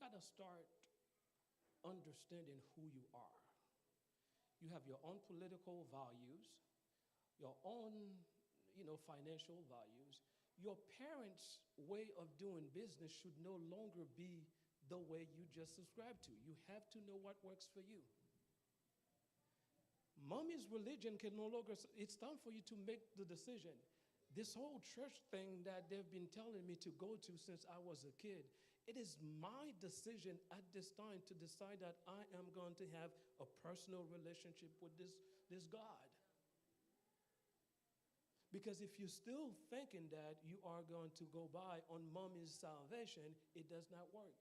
got to start understanding who you are. You have your own political values, your own, financial values. Your parents' way of doing business should no longer be the way you just subscribe to. You have to know what works for you. Mommy's religion can no longer, it's time for you to make the decision. This whole church thing that they've been telling me to go to since I was a kid, it is my decision at this time to decide that I am going to have a personal relationship with this God. Because if you're still thinking that you are going to go by on mommy's salvation, it does not work.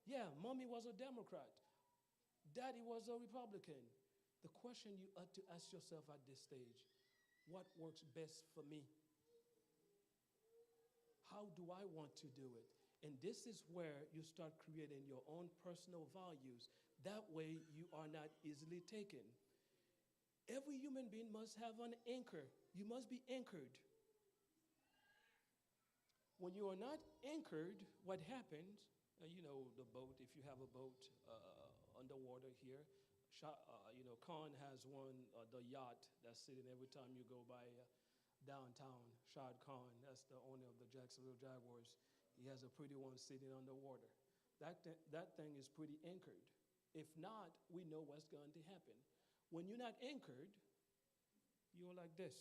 Yeah, mommy was a Democrat. Daddy was a Republican. The question you ought to ask yourself at this stage, what works best for me? How do I want to do it? And this is where you start creating your own personal values. That way you are not easily taken. Every human being must have an anchor. You must be anchored. When you are not anchored, what happens? The boat, if you have a boat underwater here, Khan has one, the yacht that's sitting every time you go by downtown. Shad Khan, that's the owner of the Jacksonville Jaguars. He has a pretty one sitting underwater. That thing is pretty anchored. If not, we know what's going to happen. When you're not anchored, you're like this.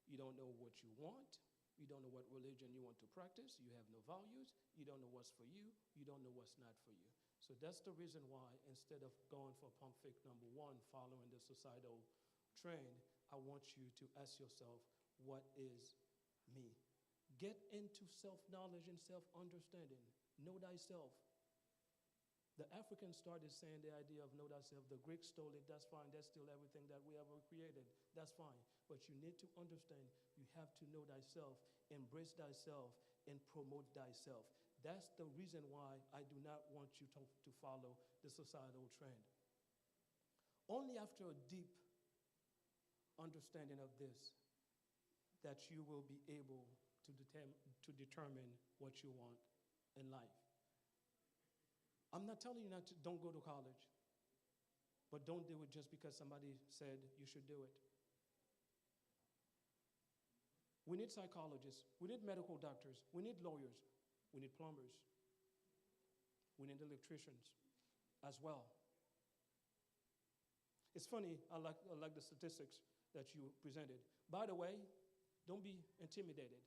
You don't know what you want. You don't know what religion you want to practice. You have no values. You don't know what's for you. You don't know what's not for you. So that's the reason why instead of going for pump fake number one, following the societal trend, I want you to ask yourself, what is me? Get into self-knowledge and self-understanding. Know thyself. The Africans started saying the idea of know thyself. The Greeks stole it. That's fine. That's still everything that we ever created. That's fine. But you need to understand you have to know thyself, embrace thyself, and promote thyself. That's the reason why I do not want you to follow the societal trend. Only after a deep understanding of this that you will be able to determine what you want in life. I'm not telling you don't go to college, but don't do it just because somebody said you should do it. We need psychologists. We need medical doctors. We need lawyers. We need plumbers. We need electricians as well. It's funny, I like the statistics that you presented. By the way, don't be intimidated.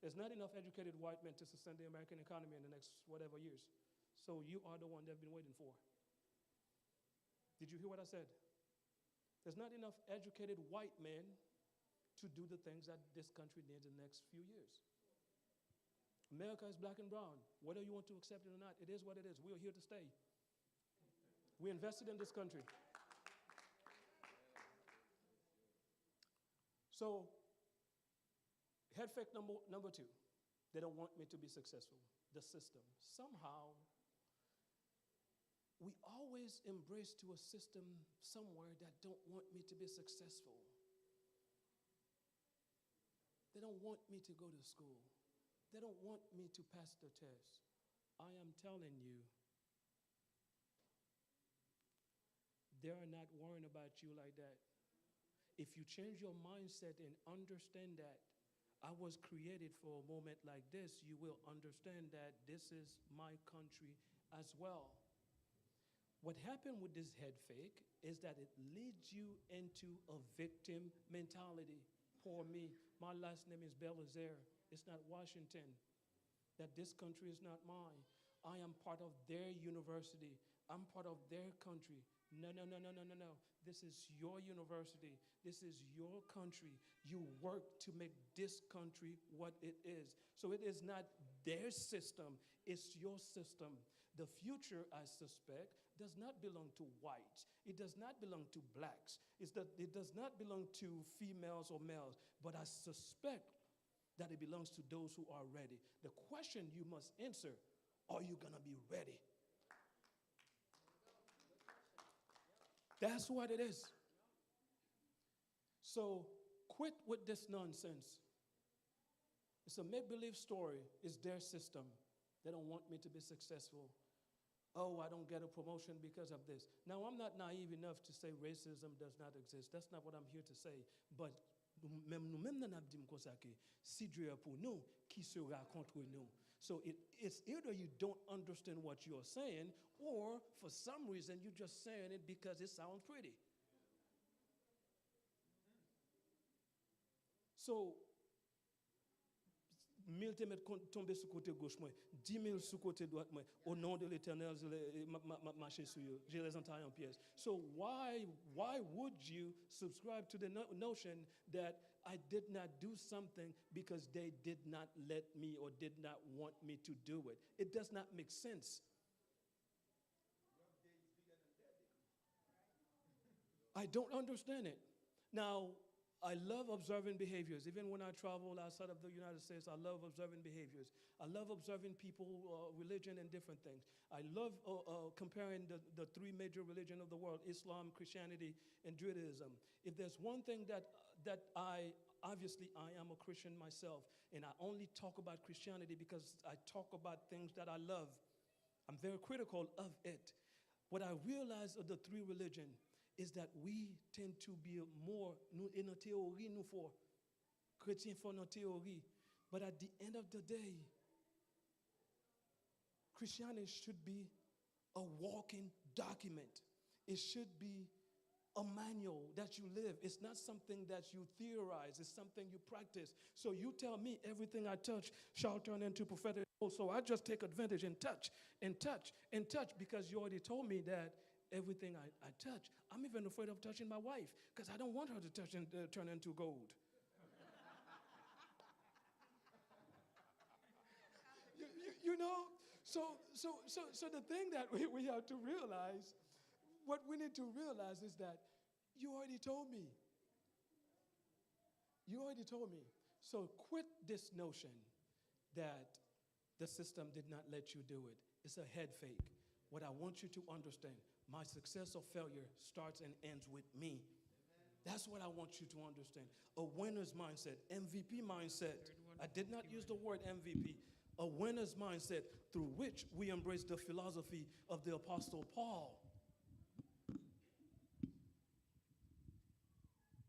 There's not enough educated white men to sustain the American economy in the next whatever years. So you are the one they've been waiting for. Did you hear what I said? There's not enough educated white men to do the things that this country needs in the next few years. America is black and brown. Whether you want to accept it or not, it is what it is. We are here to stay. We invested in this country. So, head fake number two. They don't want me to be successful. The system. Somehow, we always embrace to a system somewhere that don't want me to be successful. They don't want me to go to school. They don't want me to pass the test. I am telling you, they are not worrying about you like that. If you change your mindset and understand that I was created for a moment like this, you will understand that this is my country as well. What happened with this head fake is that it leads you into a victim mentality. Poor me. My last name is Belizaire. It's not Washington. That this country is not mine. I am part of their university. I'm part of their country. No. This is your university. This is your country. You work to make this country what it is. So it is not their system. It's your system. The future, I suspect, does not belong to whites. It does not belong to blacks. It does not belong to females or males. But I suspect that it belongs to those who are ready. The question you must answer, are you going to be ready? That's what it is. So quit with this nonsense. It's a make-believe story. It's their system. They don't want me to be successful. Oh, I don't get a promotion because of this. Now, I'm not naive enough to say racism does not exist. That's not what I'm here to say. But nous-mêmes, nous avons dit comme ça que si Dieu est pour nous, qui sera contre nous? So it's either you don't understand what you're saying, or for some reason you're just saying it because it sounds pretty. So, 1000 te met tomber sur côté gauche moi, 10 000 sur côté droite moi. Au nom de l'Éternel, marcher sur eux. J'ai les entailles en pièces. So why would you subscribe to the notion that I did not do something because they did not let me or did not want me to do it? It does not make sense. I don't understand it. Now, I love observing behaviors. Even when I travel outside of the United States, I love observing behaviors. I love observing people, religion, and different things. I love comparing the three major religions of the world, Islam, Christianity, and Judaism. If there's one thing that obviously I am a Christian myself, and I only talk about Christianity because I talk about things that I love. I'm very critical of it. What I realize of the three religions is that we tend to be more, in a théorie, nous for chrétiens for nos théorie. But at the end of the day, Christianity should be a walking document. It should be a manual that you live. It's not something that you theorize. It's something you practice. So you tell me everything I touch shall turn into prophetic. So I just take advantage and touch and touch and touch because you already told me that everything I touch. I'm even afraid of touching my wife because I don't want her to touch and turn into gold. you know? So the thing that we have to realize, what we need to realize is that you already told me. You already told me. So quit this notion that the system did not let you do it. It's a head fake. What I want you to understand, my success or failure starts and ends with me. That's what I want you to understand. A winner's mindset, MVP mindset. I did not use the word MVP. A winner's mindset through which we embrace the philosophy of the Apostle Paul.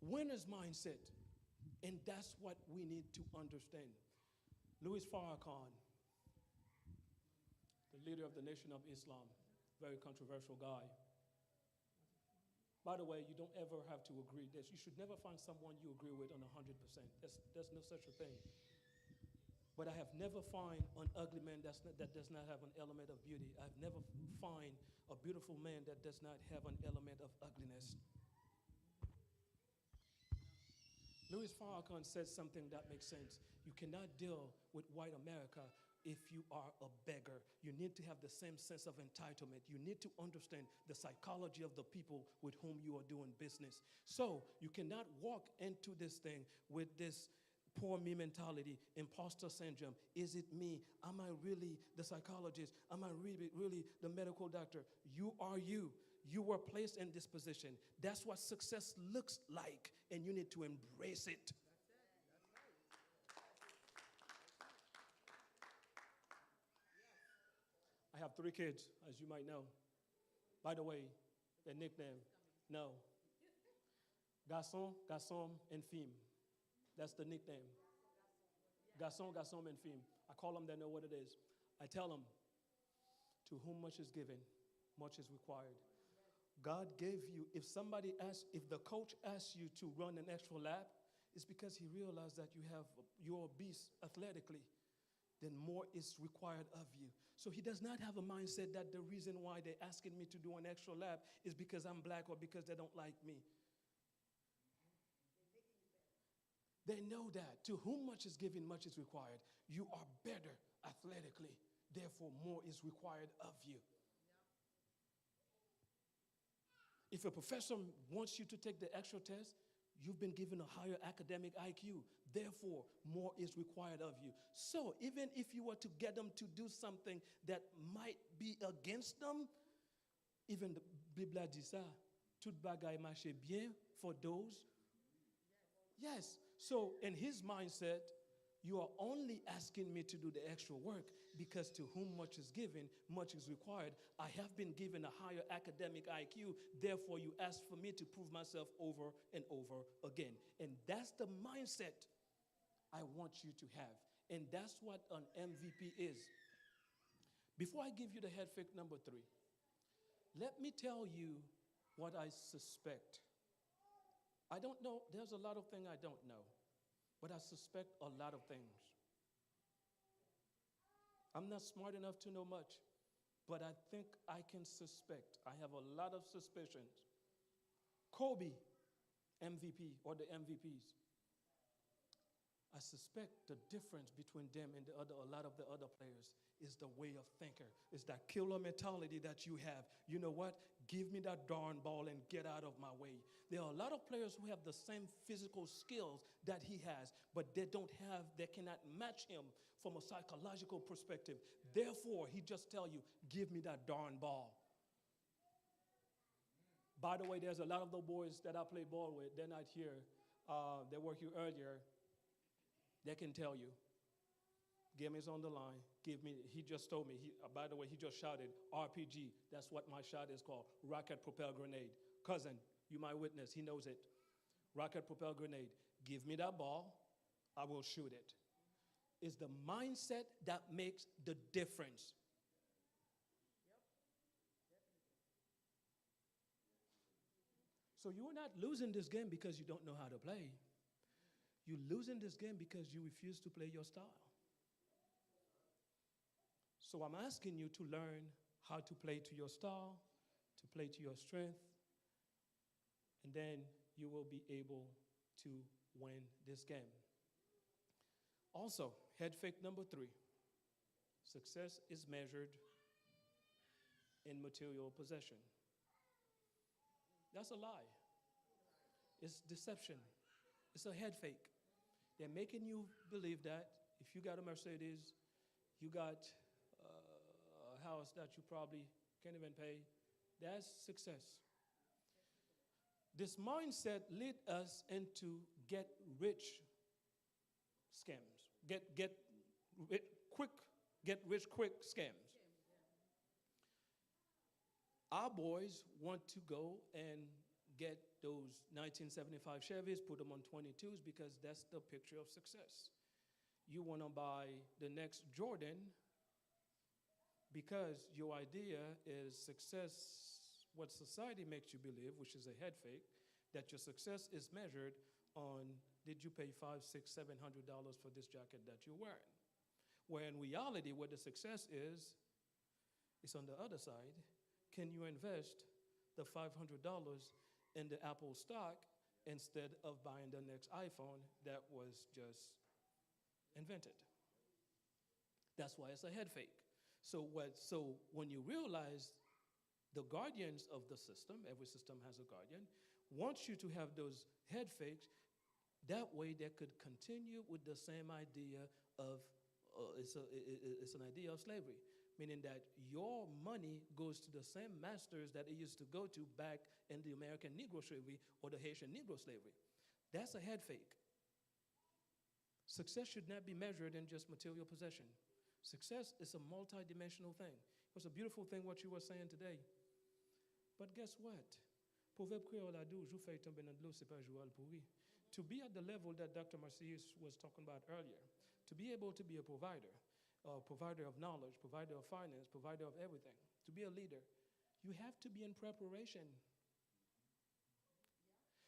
Winner's mindset. And that's what we need to understand. Louis Farrakhan, the leader of the Nation of Islam, very controversial guy. By the way, you don't ever have to agree. You should never find someone you agree with on 100%. There's no such a thing. But I have never found an ugly man that does not have an element of beauty. I've never found a beautiful man that does not have an element of ugliness. Louis Farrakhan said something that makes sense. You cannot deal with white America if you are a beggar. You need to have the same sense of entitlement. You need to understand the psychology of the people with whom you are doing business. So you cannot walk into this thing with this poor me mentality, imposter syndrome. Is it me? Am I really the psychologist? Am I really the medical doctor? You are you. You were placed in this position. That's what success looks like, and you need to embrace it. I have 3 kids, as you might know. By the way, their nickname, no. Garçon, garçon, and femme. That's the nickname. Garçon, garçon, and femme. I call them, they know what it is. I tell them, to whom much is given, much is required. God gave you, if the coach asks you to run an extra lap, it's because he realized that you're a beast athletically. Then more is required of you. So he does not have a mindset that the reason why they're asking me to do an extra lap is because I'm black or because they don't like me. They know that. To whom much is given, much is required. You are better athletically. Therefore, more is required of you. If a professor wants you to take the extra test, you've been given a higher academic IQ. Therefore, more is required of you. So even if you were to get them to do something that might be against them, even the Bible dit ça, tout bagaille marche bien for those. Yes. So in his mindset, you are only asking me to do the extra work because to whom much is given, much is required. I have been given a higher academic IQ, therefore you ask for me to prove myself over and over again. And that's the mindset I want you to have. And that's what an MVP is. Before I give you the head fake number 3, let me tell you what I suspect. I don't know. There's a lot of things I don't know, but I suspect a lot of things. I'm not smart enough to know much, but I think I can suspect. I have a lot of suspicions. Kobe, MVP, or the MVPs. I suspect the difference between them and a lot of the other players is the way of thinker. It's that killer mentality that you have. You know what? Give me that darn ball and get out of my way. There are a lot of players who have the same physical skills that he has, but they cannot match him from a psychological perspective. Therefore, he just tell you, give me that darn ball. By the way, there's a lot of the boys that I play ball with. They're not here. They were here earlier. They can tell you. Game is on the line. He just told me, by the way, he just shouted RPG. That's what my shot is called, rocket propelled grenade. Cousin, you my witness, he knows it. Rocket propelled grenade. Give me that ball, I will shoot it. It's the mindset that makes the difference. So you're not losing this game because you don't know how to play. You're losing this game because you refuse to play your style. So I'm asking you to learn how to play to your style, to play to your strength, and then you will be able to win this game. Also, head fake number 3. Success is measured in material possession. That's a lie. It's deception. It's a head fake. They're making you believe that if you got a Mercedes, you got a house that you probably can't even pay, that's success. This mindset led us into get rich scams. Get rich quick scams. Our boys want to go and get those 1975 Chevys, put them on 22s because that's the picture of success. You want to buy the next Jordan because your idea is success, what society makes you believe, which is a head fake, that your success is measured on did you pay $500, $600, $700 for this jacket that you're wearing. Where in reality, what the success is on the other side. Can you invest the $500 in the Apple stock instead of buying the next iPhone that was just invented? That's why it's a head fake. So when you realize the guardians of the system, every system has a guardian, wants you to have those head fakes, that way they could continue with the same idea of, it's an idea of slavery. Meaning that your money goes to the same masters that it used to go to back in the American Negro slavery or the Haitian Negro slavery. That's a head fake. Success should not be measured in just material possession. Success is a multidimensional thing. It was a beautiful thing what you were saying today. But guess what? Proverbe Creole a dit, jour fait tomber dans l'eau, c'est pas jour pourri. To be at the level that Dr. Marcius was talking about earlier, to be able to be a provider of knowledge, provider of finance, provider of everything, to be a leader, you have to be in preparation.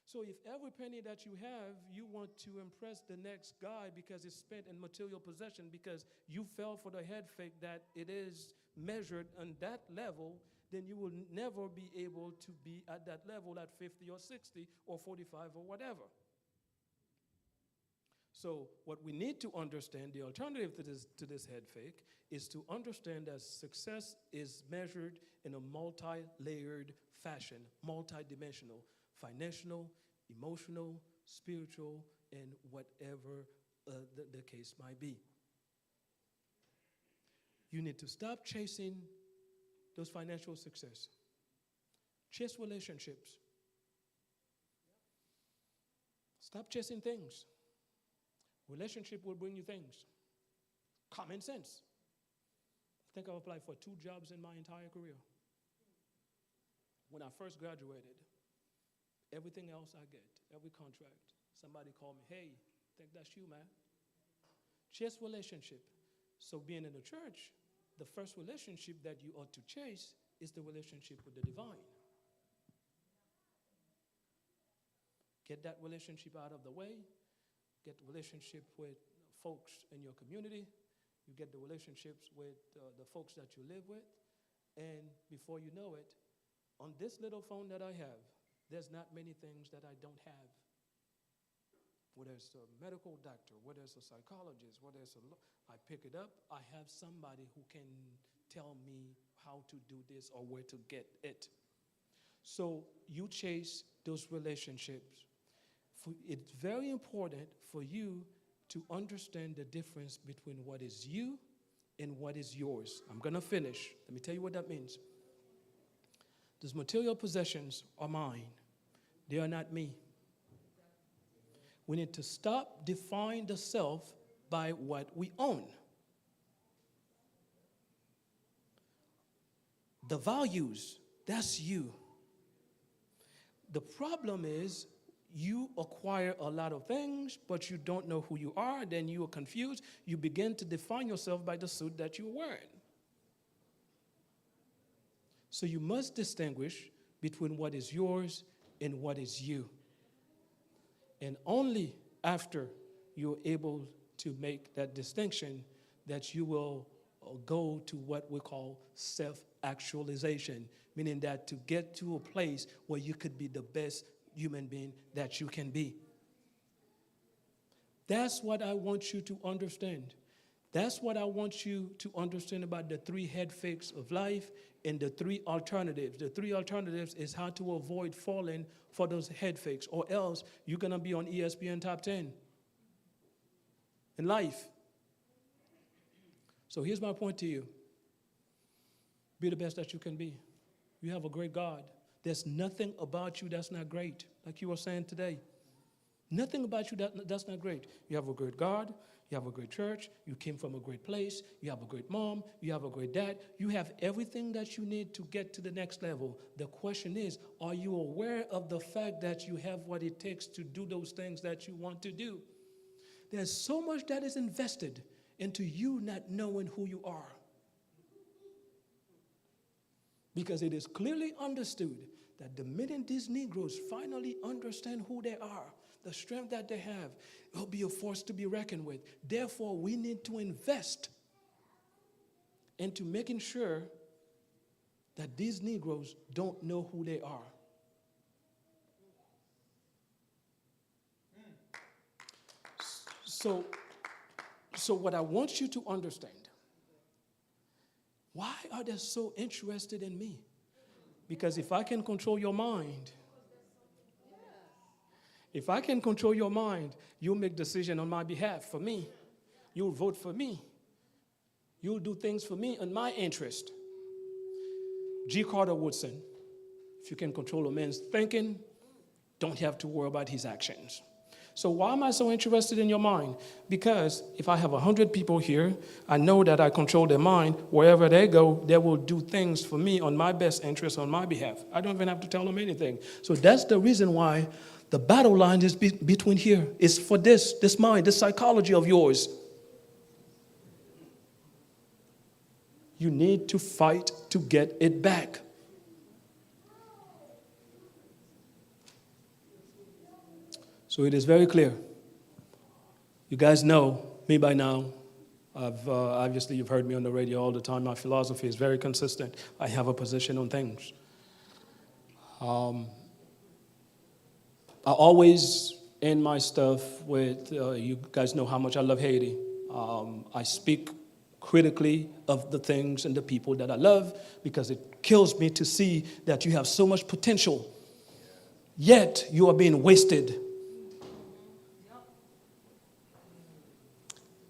So if every penny that you have, you want to impress the next guy because it's spent in material possession because you fell for the head fake that it is measured on that level, then you will never be able to be at that level at 50 or 60 or 45 or whatever. So what we need to understand, the alternative to this head fake, is to understand that success is measured in a multi-layered fashion, multi-dimensional, financial, emotional, spiritual, and whatever the case might be. You need to stop chasing those financial success. Chase relationships. Stop chasing things. Relationship will bring you things. Common sense. I think I've applied for 2 jobs in my entire career. When I first graduated, everything else I get, every contract, somebody called me, hey, I think that's you, man. Chase relationship. So being in the church, the first relationship that you ought to chase is the relationship with the divine. Get that relationship out of the way. Get the relationship with folks in your community. You get the relationships with the folks that you live with. And before you know it, on this little phone that I have, there's not many things that I don't have. Whether it's a medical doctor, whether it's a psychologist, whether it's I pick it up, I have somebody who can tell me how to do this or where to get it. So you chase those relationships. It's very important for you to understand the difference between what is you and what is yours. I'm going to finish. Let me tell you what that means. These material possessions are mine. They are not me. We need to stop defining the self by what we own. The values, that's you. The problem is you acquire a lot of things, but you don't know who you are. Then you are confused. You begin to define yourself by the suit that you're wearing. So you must distinguish between what is yours and what is you. And only after you're able to make that distinction that you will go to what we call self-actualization, meaning that to get to a place where you could be the best human being that you can be. That's what I want you to understand. That's what I want you to understand about the 3 head fakes of life and the 3 alternatives. The 3 alternatives is how to avoid falling for those head fakes, or else you're going to be on ESPN Top 10 in life. So here's my point to you. Be the best that you can be. You have a great God. There's nothing about you that's not great, like you were saying today. Nothing about you that's not great. You have a great God. You have a great church. You came from a great place. You have a great mom. You have a great dad. You have everything that you need to get to the next level. The question is, are you aware of the fact that you have what it takes to do those things that you want to do? There's so much that is invested into you not knowing who you are. Because it is clearly understood that the minute these Negroes finally understand who they are, the strength that they have, will be a force to be reckoned with. Therefore, we need to invest into making sure that these Negroes don't know who they are. So what I want you to understand, why are they so interested in me? Because if I can control your mind, you'll make decisions on my behalf for me. You'll vote for me. You'll do things for me in my interest. G. Carter Woodson, if you can control a man's thinking, don't have to worry about his actions. So why am I so interested in your mind? Because if I have 100 people here, I know that I control their mind. Wherever they go, they will do things for me on my best interest, on my behalf. I don't even have to tell them anything. So that's the reason why the battle line is between here. It's for this mind, this psychology of yours. You need to fight to get it back. So it is very clear. You guys know me by now. Obviously, you've heard me on the radio all the time. My philosophy is very consistent. I have a position on things. I always end my stuff with, you guys know how much I love Haiti. I speak critically of the things and the people that I love because it kills me to see that you have so much potential, yet you are being wasted.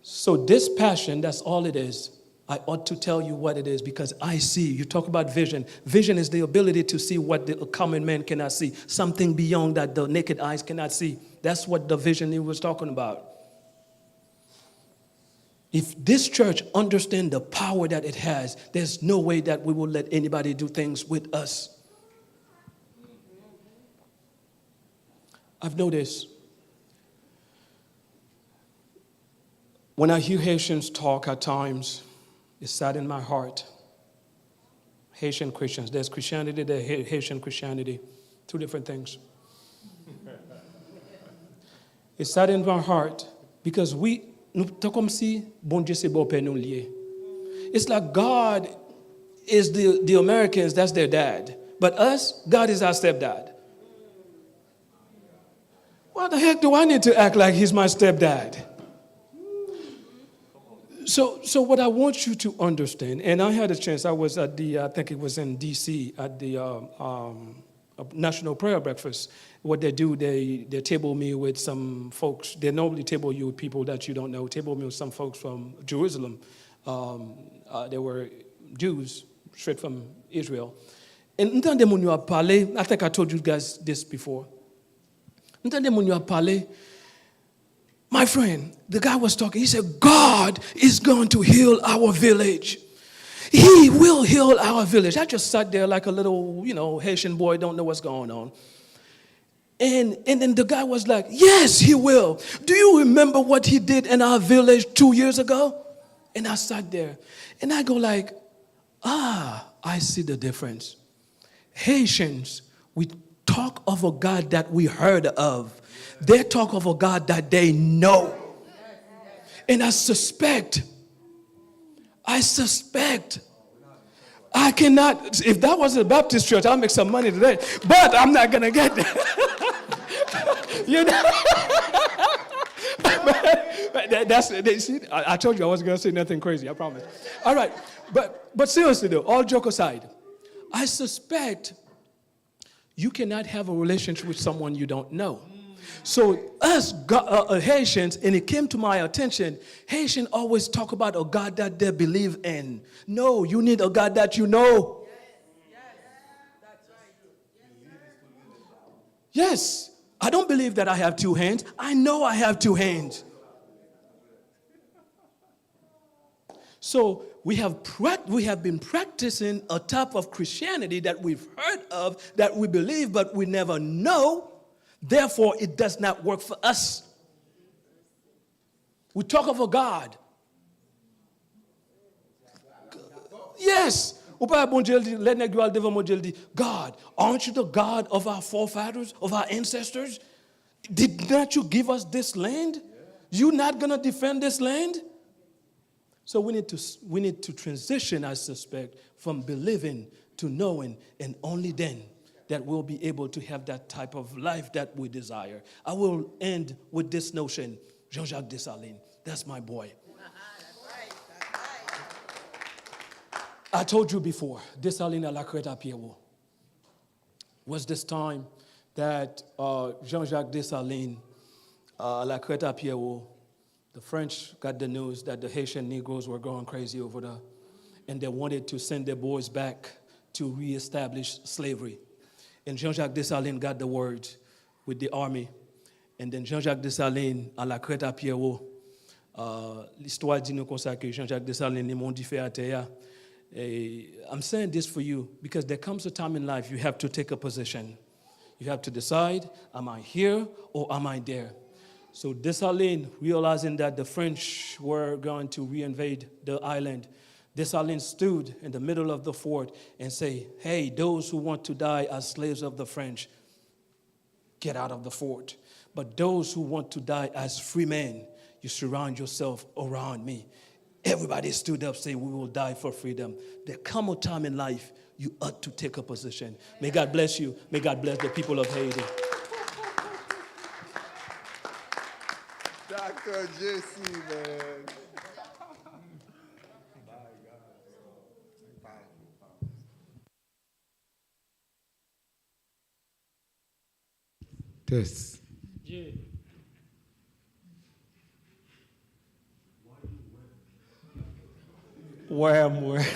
So this passion, that's all it is. I ought to tell you what it is because I see. You talk about vision. Vision is the ability to see what the common man cannot see, something beyond that the naked eyes cannot see. That's what the vision he was talking about. If this church understands the power that it has, there's no way that we will let anybody do things with us. I've noticed when I hear Haitians talk at times, it saddens my heart. Haitian Christians. There's Christianity, there's Haitian Christianity. Two different things. It saddens my heart because it's like God is the Americans, that's their dad. But us, God is our stepdad. Why the heck do I need to act like he's my stepdad? So what I want you to understand, and I had a chance, I was at I think it was in D.C., at the National Prayer Breakfast. What they do, they table me with some folks. They normally table you with people that you don't know. Table me with some folks from Jerusalem. They were Jews, straight from Israel. And I think I told you guys this before. My friend, the guy was talking. He said, God is going to heal our village. He will heal our village. I just sat there like a little, Haitian boy, don't know what's going on. And then the guy was like, yes, he will. Do you remember what he did in our village 2 years ago? And I sat there. And I go like, I see the difference. Haitians, we talk of a God that we heard of. They talk of a God that they know. And I suspect, I cannot, if that was a Baptist church, I'll make some money today. But I'm not going to get there. See, I told you I wasn't going to say nothing crazy, I promise. All right, but seriously though, all joke aside, I suspect you cannot have a relationship with someone you don't know. So us Haitians, and it came to my attention, Haitians always talk about a God that they believe in. No, you need a God that you know. Yes, that's right. Yes, I don't believe that I have two hands. I know I have two hands. So we have been practicing a type of Christianity that we've heard of, that we believe, but we never know. Therefore, it does not work for us. We talk of a God. Yes. God, aren't you the God of our forefathers, of our ancestors? Did not you give us this land? You're not going to defend this land? So we need to transition, I suspect, from believing to knowing, and only then that we'll be able to have that type of life that we desire. I will end with this notion. Jean-Jacques Dessalines, that's my boy. I told you before, Dessalines à la crête à Pierrot was this time that Jean-Jacques Dessalines à la crête à Pierrot, the French got the news that the Haitian Negroes were going crazy over there, and they wanted to send their boys back to reestablish slavery. And Jean-Jacques Dessalines got the word with the army. And then Jean-Jacques Dessalines, à la crête à Pierrot, l'histoire dit nous comme ça que Jean-Jacques Dessalines est mon différent. I'm saying this for you because there comes a time in life you have to take a position. You have to decide, am I here or am I there? So Dessalines, realizing that the French were going to reinvade the island, Dessalines stood in the middle of the fort and say, hey, those who want to die as slaves of the French, get out of the fort. But those who want to die as free men, you surround yourself around me. Everybody stood up saying, we will die for freedom. There come a time in life you ought to take a position. May God bless you. May God bless the people of Haiti. Dr. Jesse, man. Test. Yeah. Where am I?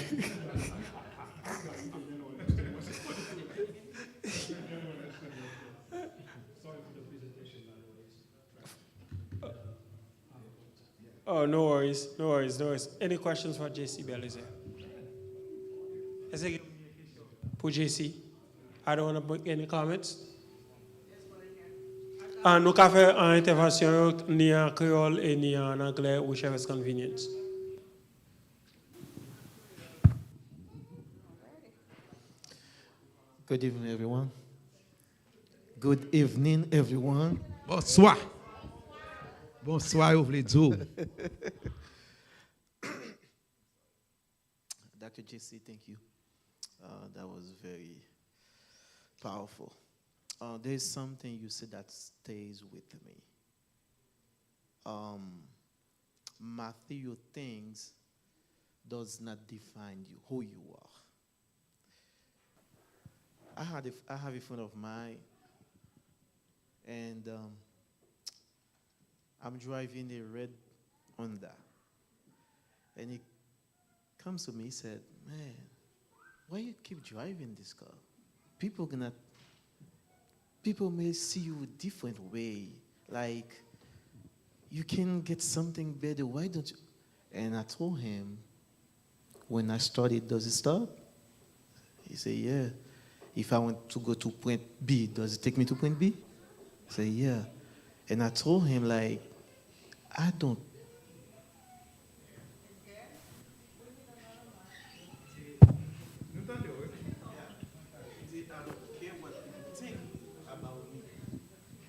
Oh, no worries, no worries, no worries. Any questions for JC Belize? Est-ce que pour JC? I don't want to make any comments. Nous avons fait une intervention ni en créole et ni en anglais, whichever is convenient. Good evening, everyone. Good evening, everyone. Bonsoir. Bonsoir, vous voulez dire. Dr. JC, thank you. That was very powerful. There's something you said that stays with me. Material things does not define you, who you are. I have a friend of mine, and I'm driving a red Honda, and he comes to me. He said, "Man, why you keep driving this car? People may see you a different way. Like, you can get something better. Why don't you?" And I told him, when I started, does it stop? He said, "Yeah." If I want to go to point B, does it take me to point B? I said, "Yeah." And I told him, like, I don't.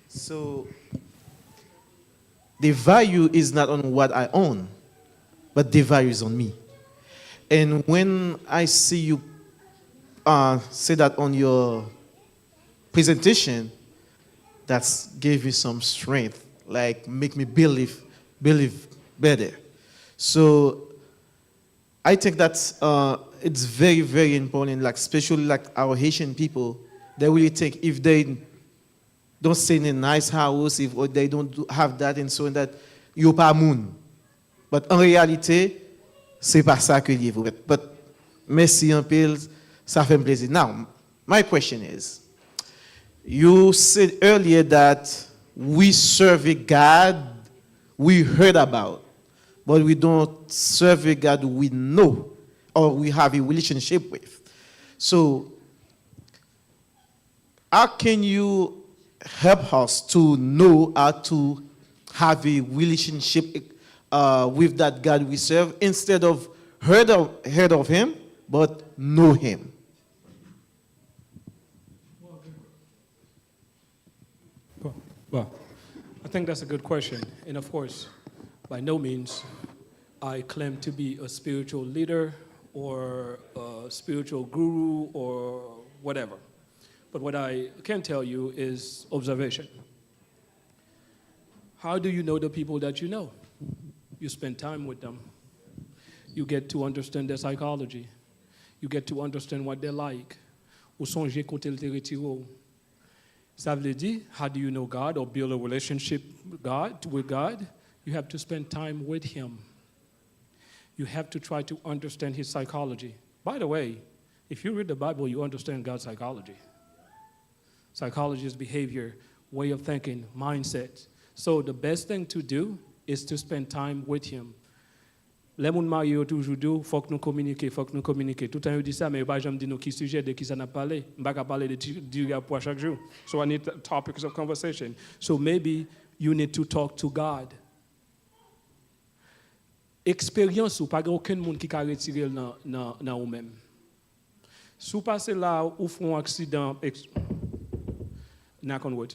So the value is not on what I own, but the value is on me. And when I see you say that on your presentation, that's gave you some strength, like make me believe better. So I think that's it's very, very important, like especially like our Haitian people, they really think if they don't stay in a nice house, or they don't have that and so on, that you're pas moon. But en réalité, c'est pas ça que vous êtes. But merci un peu, ça fait plaisir. Now, my question is, you said earlier that we serve a God we heard about, but we don't serve a God we know or we have a relationship with. So, how can you help us to know how to have a relationship with that God we serve instead of heard of him, but know him? Well, I think that's a good question. And of course, by no means I claim to be a spiritual leader or a spiritual guru or whatever. But what I can tell you is observation. How do you know the people that you know? You spend time with them. You get to understand their psychology. You get to understand what they're like. Ou songe kote te retiro. Ça veut dire, how do you know God or build a relationship with God? You have to spend time with him. You have to try to understand his psychology. By the way, if you read the Bible, you understand God's psychology. Psychology is behavior, way of thinking, mindset. So the best thing to do is to spend time with him. Les gens mariés ont toujours dit, faut que nous communiquions. Tout le temps, ils disent ça, mais ils ne pas jamais dire qui sujet, de qui ça n'a parlé. Je ne vais pas parler de Dieu pour chaque jour. So I need topics of conversation. So maybe you need to talk to God. Expérience ou pas aucun monde qui a retiré dans vous-même. Si vous passez là, ou font un accident, knock on wood,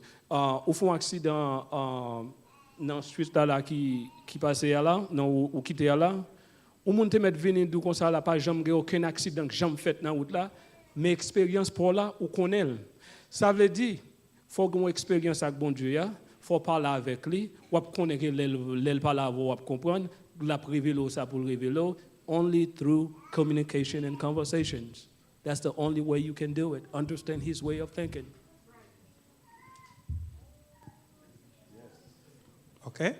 ou font un accident dans la suite là qui passe là, ou quitte là, ou monde te mettre venir d'où comme ça là pas jamais aucun accident que jamais fait dans route là, mais expérience pour là ou connaît. Ça veut dire faut avoir une expérience avec bon Dieu, faut parler avec lui, ou connaître l'elle parler ou comprendre, la révéler ça pour révéler only through communication and conversations. That's the only way you can do it. Understand his way of thinking. Okay?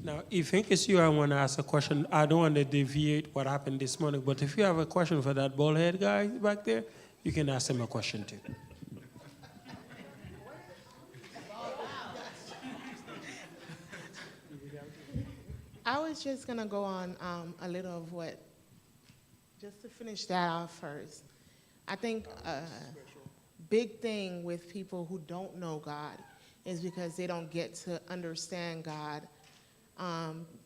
Now, if in case you want to ask a question, I don't want to deviate what happened this morning, but if you have a question for that bald head guy back there, you can ask him a question too. I was just going to go on a little of what, just to finish that off first. I think a big thing with people who don't know God is because they don't get to understand God,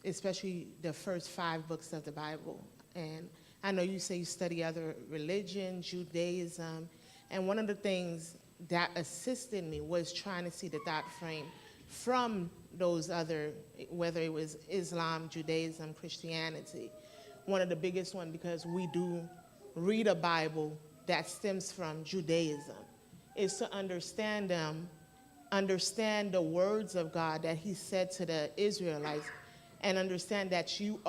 especially the first 5 books of the Bible. And I know you say you study other religions, Judaism, and one of the things that assisted me was trying to see the thought frame from those other, whether it was Islam, Judaism, Christianity. One of the biggest ones, because we do read a Bible that stems from Judaism, is to understand them, understand the words of God that he said to the Israelites, and understand that you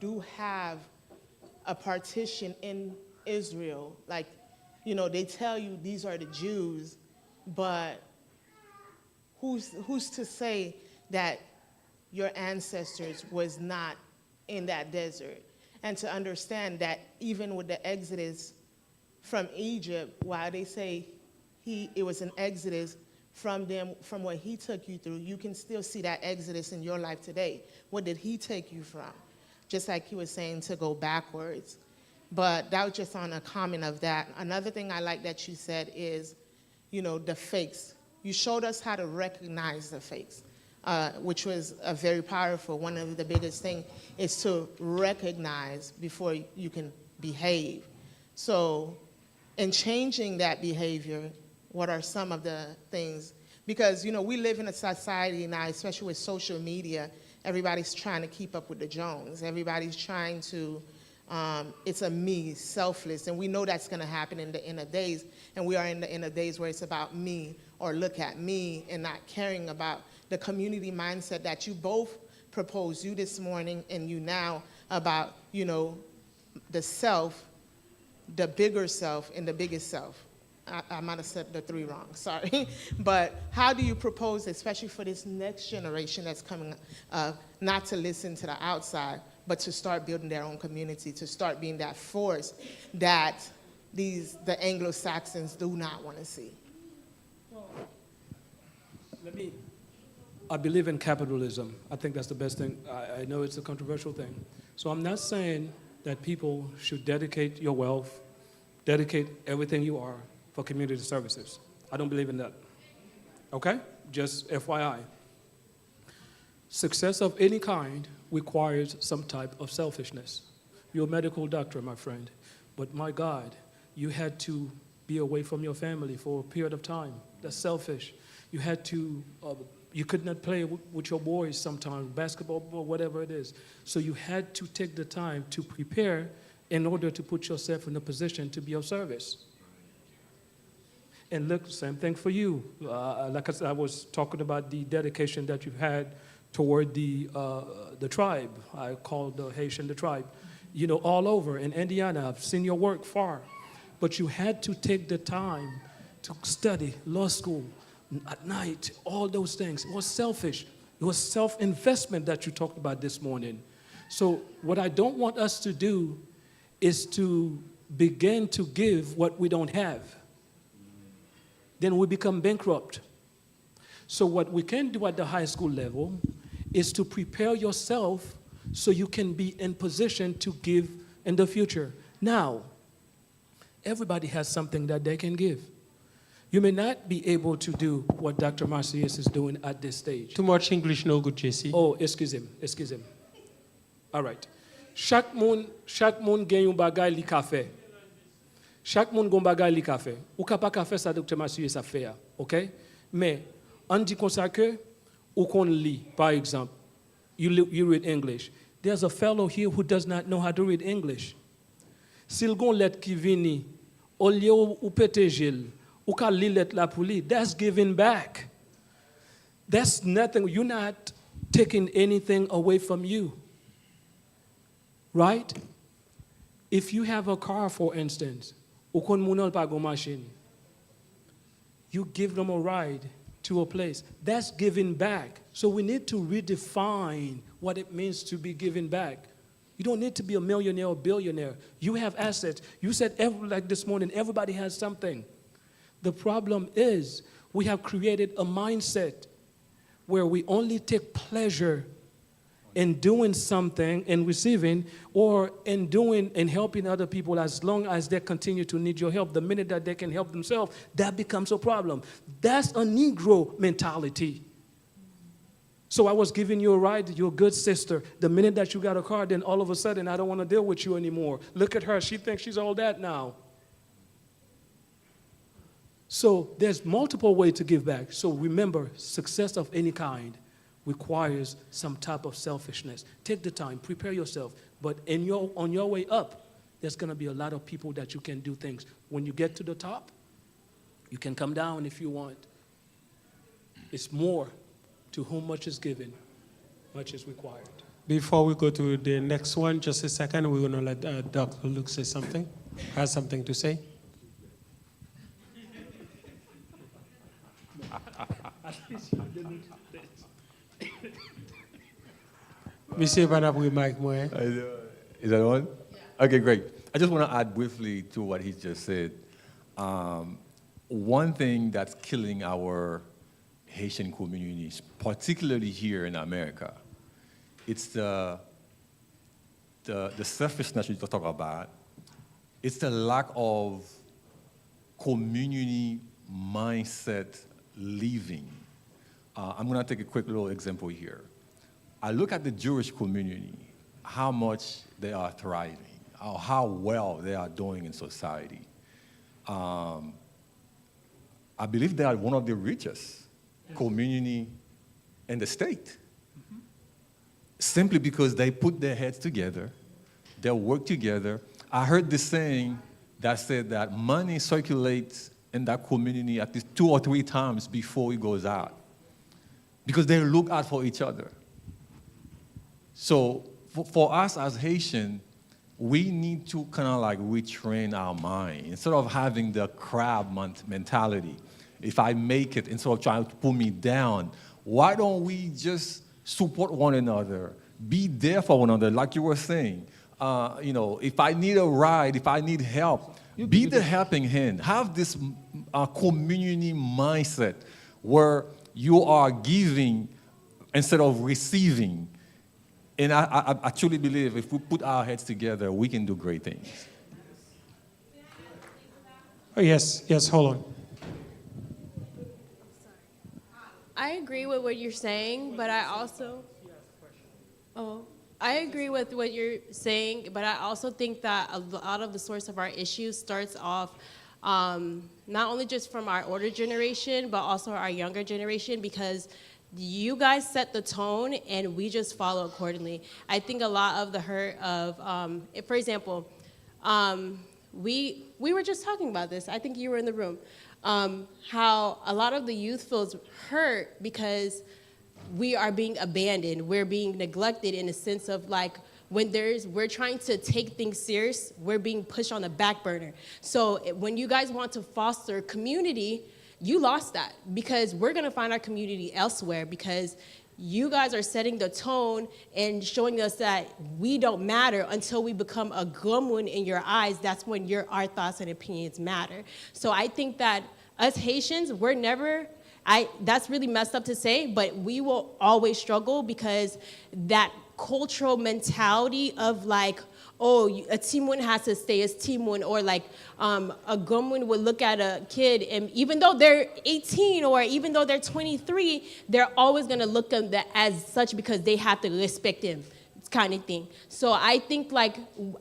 do have a partition in Israel. Like, you know, they tell you these are the Jews, but who's to say that your ancestors was not in that desert? And to understand that even with the exodus from Egypt, while they say it was an exodus from what he took you through, you can still see that exodus in your life today. What did he take you from? Just like he was saying, to go backwards. But that was just on a comment of that. Another thing I like that you said is, you know, the fakes. You showed us how to recognize the fakes, which was a very powerful. One of the biggest things is to recognize before you can behave. So in changing that behavior, what are some of the things? Because, you know, we live in a society now, especially with social media, everybody's trying to keep up with the Jones. Everybody's trying to, it's a me, selfless, and we know that's going to happen in the end of days, and we are in the end of days where it's about me, or look at me, and not caring about the community mindset that you both proposed, you this morning and you now, about, you know, the self, the bigger self, and the biggest self. I might have said the 3 wrong, sorry. But how do you propose, especially for this next generation that's coming up, not to listen to the outside, but to start building their own community, to start being that force that the Anglo-Saxons do not want to see? I believe in capitalism. I think that's the best thing. I know it's a controversial thing. So I'm not saying that people should dedicate your wealth, dedicate everything you are for community services. I don't believe in that. Okay? Just FYI. Success of any kind requires some type of selfishness. You're a medical doctor, my friend, but my God, you had to be away from your family for a period of time. That's selfish. You had to, you could not play with your boys sometimes, basketball or whatever it is. So you had to take the time to prepare in order to put yourself in a position to be of service. And look, same thing for you. Like I said, I was talking about the dedication that you've had toward the tribe. I call the Haitian the tribe. You know, all over in Indiana, I've seen your work far. But you had to take the time to study law school at night, all those things. It was selfish. It was self-investment that you talked about this morning. So what I don't want us to do is to begin to give what we don't have. Then we become bankrupt. So what we can do at the high school level is to prepare yourself so you can be in position to give in the future. Now, everybody has something that they can give. You may not be able to do what Dr. Marcius is doing at this stage. Too much English, no good, JC. Oh, excuse him. All right. Chaque moun gen yon bagay li ka fe. Chaque moun gon bagay li ka fe. Ou ka pa ka fe sa Dr. Marcius a fe ya, okay? Mais, on dit comme ça que, ou kon li, par exemple, you read English. There's a fellow here who does not know how to read English. S'il gon let ki vini, ou liye ou pete jil, ou ka li let la pou li, that's giving back. That's nothing. You're not taking anything away from you. Right? If you have a car, for instance, ou kon mounal pa go machine, you give them a ride to a place. That's giving back. So we need to redefine what it means to be giving back. You don't need to be a millionaire or billionaire. You have assets. You said, like this morning, everybody has something. The problem is we have created a mindset where we only take pleasure in doing something and receiving, or in doing and helping other people as long as they continue to need your help. The minute that they can help themselves, that becomes a problem. That's a Negro mentality. So I was giving you a ride, you're a good sister. The minute that you got a car, then all of a sudden, I don't want to deal with you anymore. Look at her, she thinks she's all that now. So there's multiple ways to give back. So remember, success of any kind requires some type of selfishness. Take the time, prepare yourself. But on your way up, there's going to be a lot of people that you can do things. When you get to the top, you can come down if you want. It's more. To whom much is given, much is required. Before we go to the next one, just a second, we're going to let Dr. Luke say something. Has something to say? Monsieur Banabou, Mike Moe. Is that on? Yeah. Okay, great. I just want to add briefly to what he just said. One thing that's killing our Haitian communities, particularly here in America, it's the selfishness you talk about. It's the lack of community mindset living. I'm going to take a quick little example here. I look at the Jewish community, how much they are thriving, how well they are doing in society. I believe they are one of the richest community in the state. Simply because they put their heads together, they work together. I heard this saying that said that money circulates in that community at least 2 or 3 times before it goes out, because they look out for each other. So for us as Haitian, we need to kind of like retrain our mind. Instead of having the crab mentality, if I make it, instead of trying to pull me down, why don't we just support one another, be there for one another, like you were saying. If I need a ride, if I need help, be the helping hand. Have this community mindset where you are giving instead of receiving. And I truly believe if we put our heads together, we can do great things. Oh, yes, hold on. I agree with what you're saying, but I also... I agree with what you're saying, but I also think that a lot of the source of our issues starts off not only just from our older generation, but also our younger generation, because you guys set the tone and we just follow accordingly. I think a lot of the hurt of, for example, we were just talking about this. I think you were in the room. How a lot of the youth feels hurt because we are being abandoned. We're being neglected in a sense of like when we're trying to take things serious, we're being pushed on the back burner. So when you guys want to foster community, you lost that because we're going to find our community elsewhere because you guys are setting the tone and showing us that we don't matter until we become a glumwoon in your eyes. That's when our thoughts and opinions matter. So I think that us Haitians, that's really messed up to say, but we will always struggle because that cultural mentality of like, oh, a Timoon has to stay as Timoon, or like a Gumwoon would look at a kid, and even though they're 18 or even though they're 23, they're always going to look at them as such because they have to respect him, kind of thing. So I think like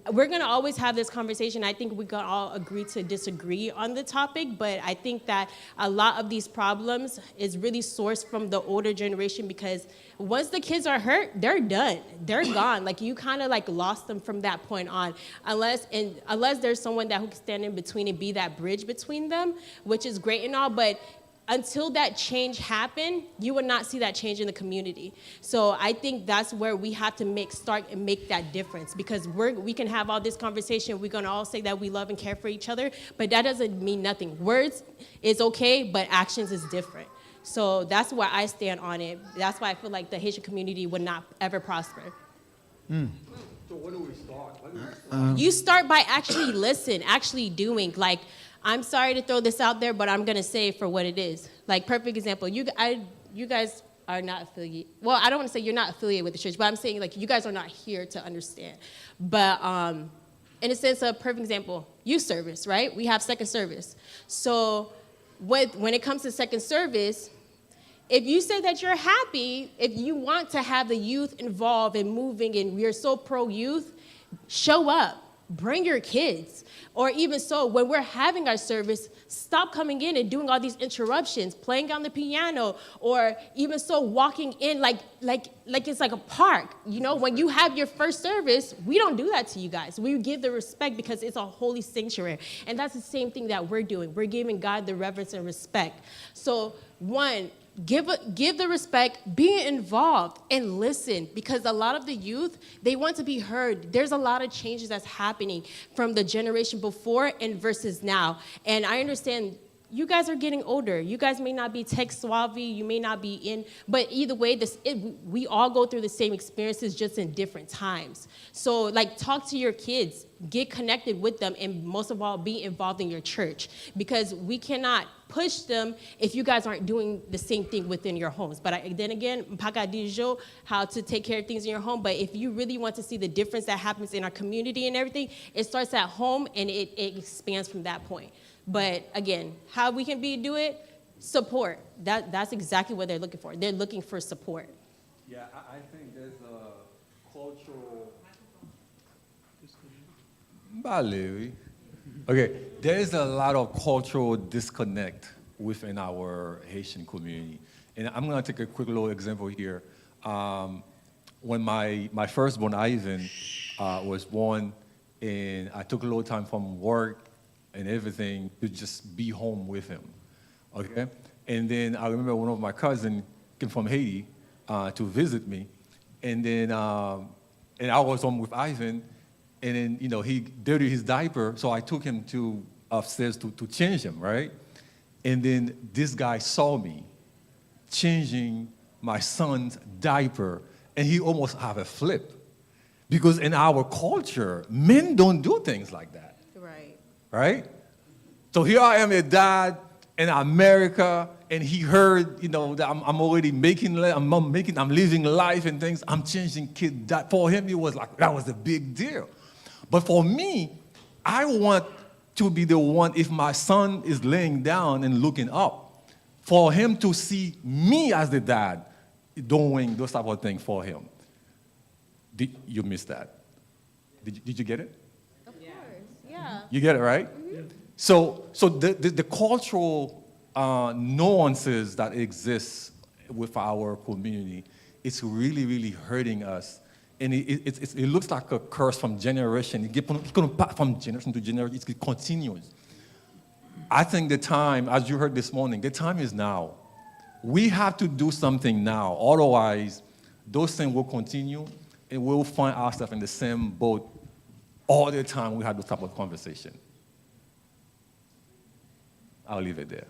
we're going to always have this conversation. I think we can all agree to disagree on the topic, but I think that a lot of these problems is really sourced from the older generation because once the kids are hurt, they're done. They're gone. Like you kind of like lost them from that point on, unless there's someone who can stand in between and be that bridge between them, which is great and all, but until that change happened, you would not see that change in the community. So I think that's where we have to start and make that difference, because we can have all this conversation. We're going to all say that we love and care for each other, but that doesn't mean nothing. Words is okay, but actions is different. So that's where I stand on it. That's why I feel like the Haitian community would not ever prosper. So where do we start? You start by actually actually doing. Like, I'm sorry to throw this out there, but I'm going to say it for what it is. Like, perfect example. You guys are not affiliated. Well, I don't want to say you're not affiliated with the church, but I'm saying like you guys are not here to understand. But in a sense, a perfect example, youth service, right? We have second service. So when it comes to second service, if you say that you're happy, if you want to have the youth involved and moving and you're so pro-youth, show up. Bring your kids. Or even so, when we're having our service, stop coming in and doing all these interruptions, playing on the piano, or even so walking in like it's like a park. You know, when you have your first service, we don't do that to you guys. We give the respect because it's a holy sanctuary. And that's the same thing that we're doing. We're giving God the reverence and respect. So one, give the respect, be involved, and listen, because a lot of the youth, they want to be heard. There's a lot of changes that's happening from the generation before and versus now. And I understand you guys are getting older. You guys may not be tech savvy, you may not be in, but either way, we all go through the same experiences just in different times. So like talk to your kids, get connected with them, and most of all, be involved in your church, because we cannot push them if you guys aren't doing the same thing within your homes. But then again, mpaka dijo, how to take care of things in your home. But if you really want to see the difference that happens in our community and everything, it starts at home and it expands from that point. But again, how we can do it, support. That's exactly what they're looking for. They're looking for support. Yeah, I think there's a cultural... Okay, there is a lot of cultural disconnect within our Haitian community. And I'm going to take a quick little example here. When my firstborn, Ivan, was born, and I took a little time from work and everything to just be home with him, okay? And then I remember one of my cousins came from Haiti to visit me, and then and I was home with Ivan, and then, you know, he dirtied his diaper, so I took him to upstairs to change him, right? And then this guy saw me changing my son's diaper, and he almost had a flip. Because in our culture, men don't do things like that. Right? So here I am, a dad in America, and he heard, you know, that I'm already I'm living life and things. I'm changing kid. That for him, it was like, that was a big deal. But for me, I want to be the one, if my son is laying down and looking up, for him to see me as the dad doing those type of things for him. You missed that. Did you get it? Yeah. You get it, right? Mm-hmm. So the cultural nuances that exist with our community, it's really, really hurting us. And it looks like a curse from generation. It's going to pass from generation to generation. It continues. I think the time, as you heard this morning, the time is now. We have to do something now. Otherwise, those things will continue, and we'll find ourselves in the same boat all the time we have this type of conversation. I'll leave it there.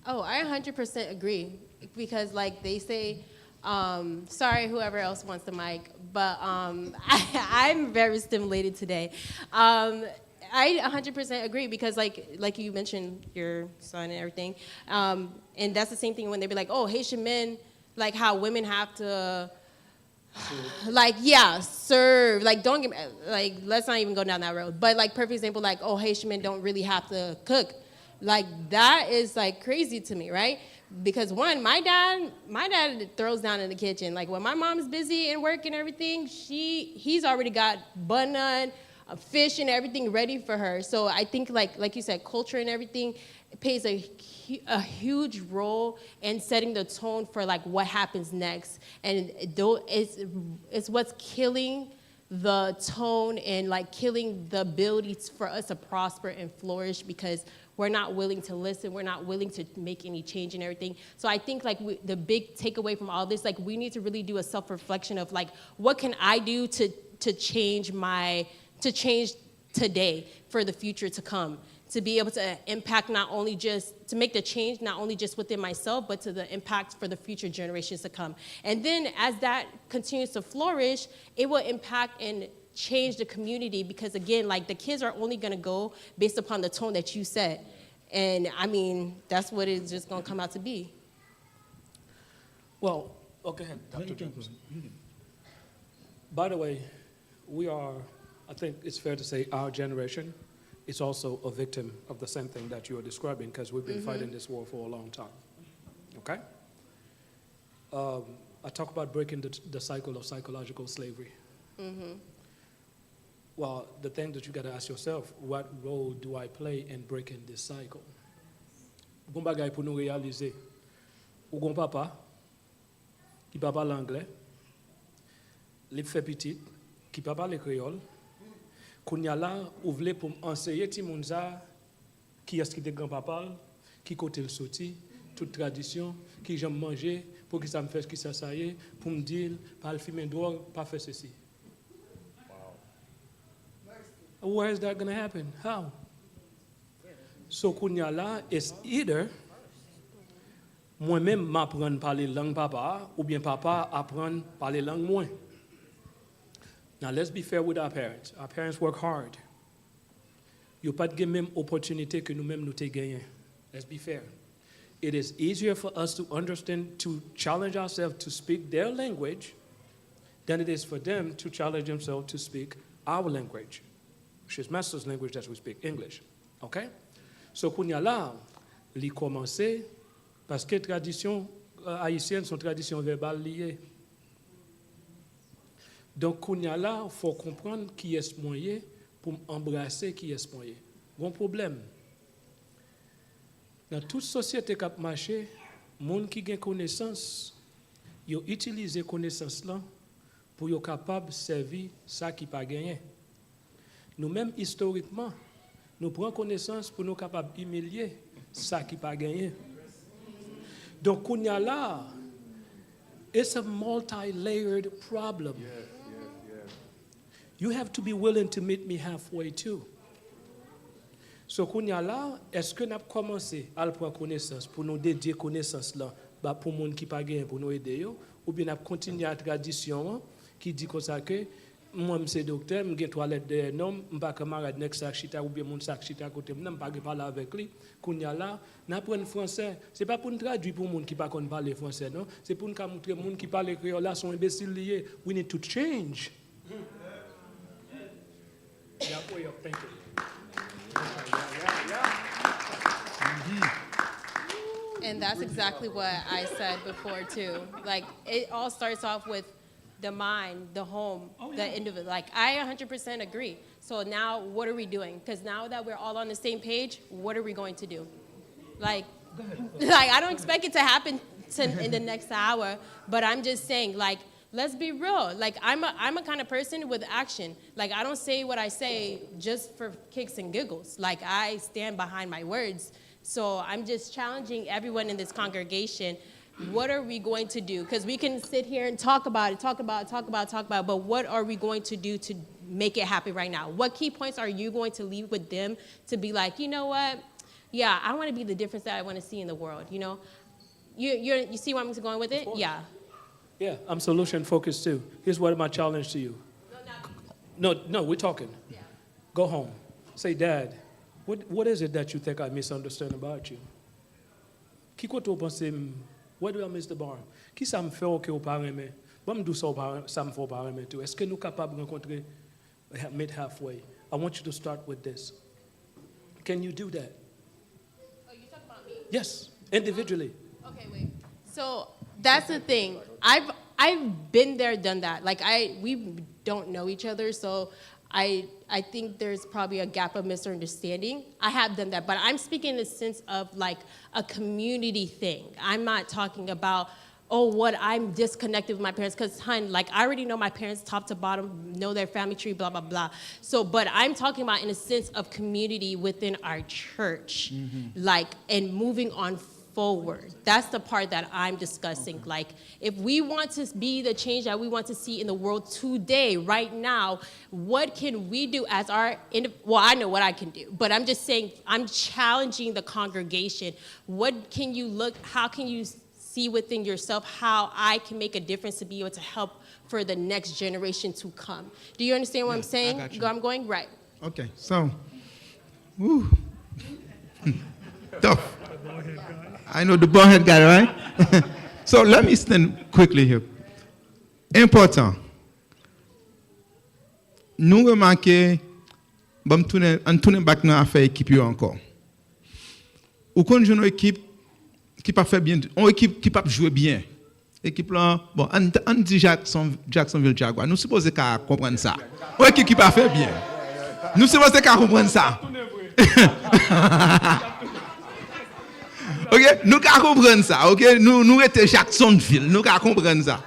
Oh, I 100% agree. Because like they say, sorry, whoever else wants the mic, but I'm very stimulated today. I 100% agree because like you mentioned your son and everything. And that's the same thing when they be like, oh, Haitian men, like how women have to, like, yeah, serve. Like, don't get me, like, let's not even go down that road. But, like, perfect example, like, oh, Haitian men don't really have to cook. Like, that is, like, crazy to me, right? Because, one, my dad throws down in the kitchen. Like, when my mom's busy and work and everything, he's already got bun, fish and everything ready for her. So I think, like you said, culture and everything plays a huge role in setting the tone for like what happens next, and it's what's killing the tone and like killing the ability for us to prosper and flourish because we're not willing to listen, we're not willing to make any change and everything. So I think like the big takeaway from all this, like we need to really do a self-reflection of like what can I do to change today for the future to come, to be able to impact not only just, to make the change not only just within myself, but to the impact for the future generations to come. And then as that continues to flourish, it will impact and change the community because again, like the kids are only gonna go based upon the tone that you set. And I mean, that's what it's just gonna come out to be. Well, Okay, No, Dr. you can go. Jones. You can- By the way, we are, I think it's fair to say, our generation is also a victim of the same thing that you are describing because we've been fighting this war for a long time. Okay? I talk about breaking the cycle of psychological slavery. Well, the thing that you got to ask yourself, what role do I play in breaking this cycle? Bon bagay pour nous réaliser. Ou gon papa, qui parle l'anglais, li fait petit, qui parle le créole, kounya la, ou vle pour enseigner ti moun sa, qui est-ce qui te grand-papa, qui côté le sorti, toute tradition, qui j'aime manger, pour que ça me fasse qui ça y est, pour me dire, pas le fumer drogue, pas faire ceci. Where is that going to happen? How? So kounya la, it's either moi-même m'apprendre parler langue papa, ou bien papa apprendre parler langue moi. Now let's be fair with our parents. Our parents work hard. Yo pas de même opportunité que nous-mêmes nous t'ai gagné. Let's be fair. It is easier for us to understand, to challenge ourselves to speak their language than it is for them to challenge themselves to speak our language, which is master's language that we speak, English. Okay? So kounya la, li commencer parce que tradition haïtienne sont tradition verbale liée. Donc kounya la, faut comprendre qui est moyen pour embrasser qui est moyen. Bon problème. Dans toute société qui a marché, monde qui a connaissance, yo utiliser connaissance là pour yo capable servir ça qui pas gagné. Nous-mêmes historiquement, nous prenons connaissance pour nous capables humilier ça qui pas gagné. Donc kounya la, it's a multi-layered problem. You have to be willing to meet me halfway too. So kounya la, est-ce que nous avons commencé à prendre connaissance pour nous dédier connaissance là pour les gens qui pas gagné pour nous aider ou bien nous continuer la tradition qui dit comme ça que moi c'est docteur, je suis toilette de nom, je pas camarade nek sac chita ou bien mon sac chita côté, je pas parler avec lui. Kounya la, nous apprenons français, c'est pas pour nous traduire pour les gens qui pas parler français non, c'est pour nous montrer les gens qui parlent créole là sont imbéciles liés. We need to change. That way of thinking. And that's exactly what I said before too. Like it all starts off with the mind, the home, the individual. Like I 100% agree. So now what are we doing? Because now that we're all on the same page, what are we going to do? Like I don't expect it to happen in the next hour, but I'm just saying like, let's be real. Like I'm a kind of person with action. Like I don't say what I say just for kicks and giggles. Like I stand behind my words. So I'm just challenging everyone in this congregation. What are we going to do? Because we can sit here and talk about it, but what are we going to do to make it happen right now? What key points are you going to leave with them to be like, you know what? Yeah, I want to be the difference that I want to see in the world, you know? You see where I'm going with it? Yeah. Yeah, I'm solution focused too. Here's what my challenge to you. No, we're talking. Yeah. Go home. Say, Dad, what is it that you think I misunderstand about you? Qui côté penser, where do I miss the bar? Qui ça me fait OK au parent mais bon me do ça me fait au parent mais tout. Est-ce que nous capables de rencontrer meet halfway? I want you to start with this. Can you do that? Oh, you talking about me? Yes, individually. Okay, wait. So that's the thing. I've been there, done that. Like we don't know each other, so I think there's probably a gap of misunderstanding. I have done that, but I'm speaking in the sense of like a community thing. I'm not talking about what I'm disconnected with my parents, because like I already know my parents top to bottom, know their family tree, blah blah blah. So, but I'm talking about in a sense of community within our church, like and moving on forward. That's the part that I'm discussing. Okay. Like, if we want to be the change that we want to see in the world today, right now, what can we do as our, well, I know what I can do, but I'm just saying, I'm challenging the congregation. What can you how can you see within yourself how I can make a difference to be able to help for the next generation to come? Do you understand what I'm saying? I got you. I'm going? Right. Okay, so, woo. Tough. I know the ballhead guy, right? So let me stand quickly here. Important. Nous remarquons, on tourne back dans l'affaire équipe encore. Ou quand une équipe qui pas fait bien, une équipe qui pas jouer bien. Équipe là, bon, on dit Jacksonville Jaguars. Nous supposons qu'à comprendre ça. Une équipe qui pas fait bien. Nous supposons qu'à comprendre ça. OK, nous qu'à comprendre ça. OK, nous étions Jacksonville, nous qu'à comprendre ça.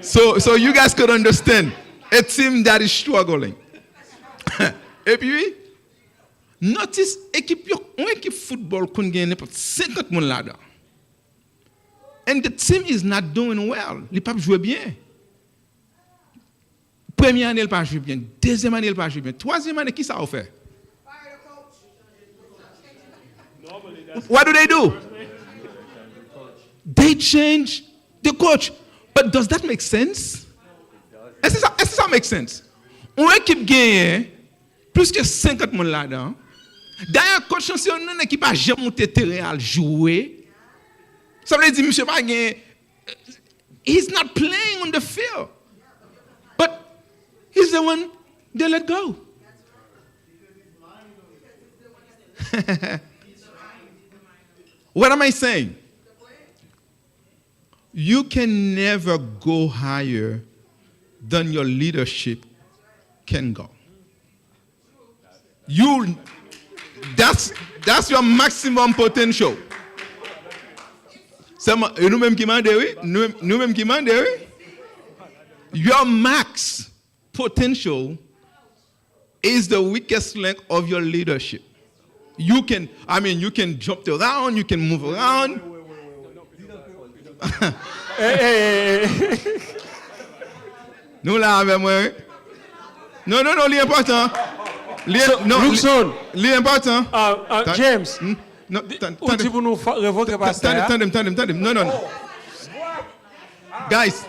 So you guys could understand a team that is struggling. Et puis notice équipe football qu'on gagne 50 monde là-dedans. And the team is not doing well. Il pas jouer bien. Première année il pas jouer bien, deuxième année il pas jouer bien, troisième année qui ça a fait? What do? They change the coach. But does that make sense? Est-ce que ça make sense? Une équipe gagne plus que 50 monde là-dedans. D'ailleurs, coach, si on a une équipe a jamais monté terrain à jouer, ça veut dire monsieur pas gagné. He's not playing on the field. But he's the one they let go. What am I saying? You can never go higher than your leadership can go. That's your maximum potential. Nous-mêmes qui mandons, oui. Nous-mêmes qui mandons, oui. Your max potential is the weakest link of your leadership. You can jump around, you can move around. Nous là avec moi. Non, l'important. L'important. James. Non, Attendez. Nous révoquer pasteur. Attendez. Non. Guys.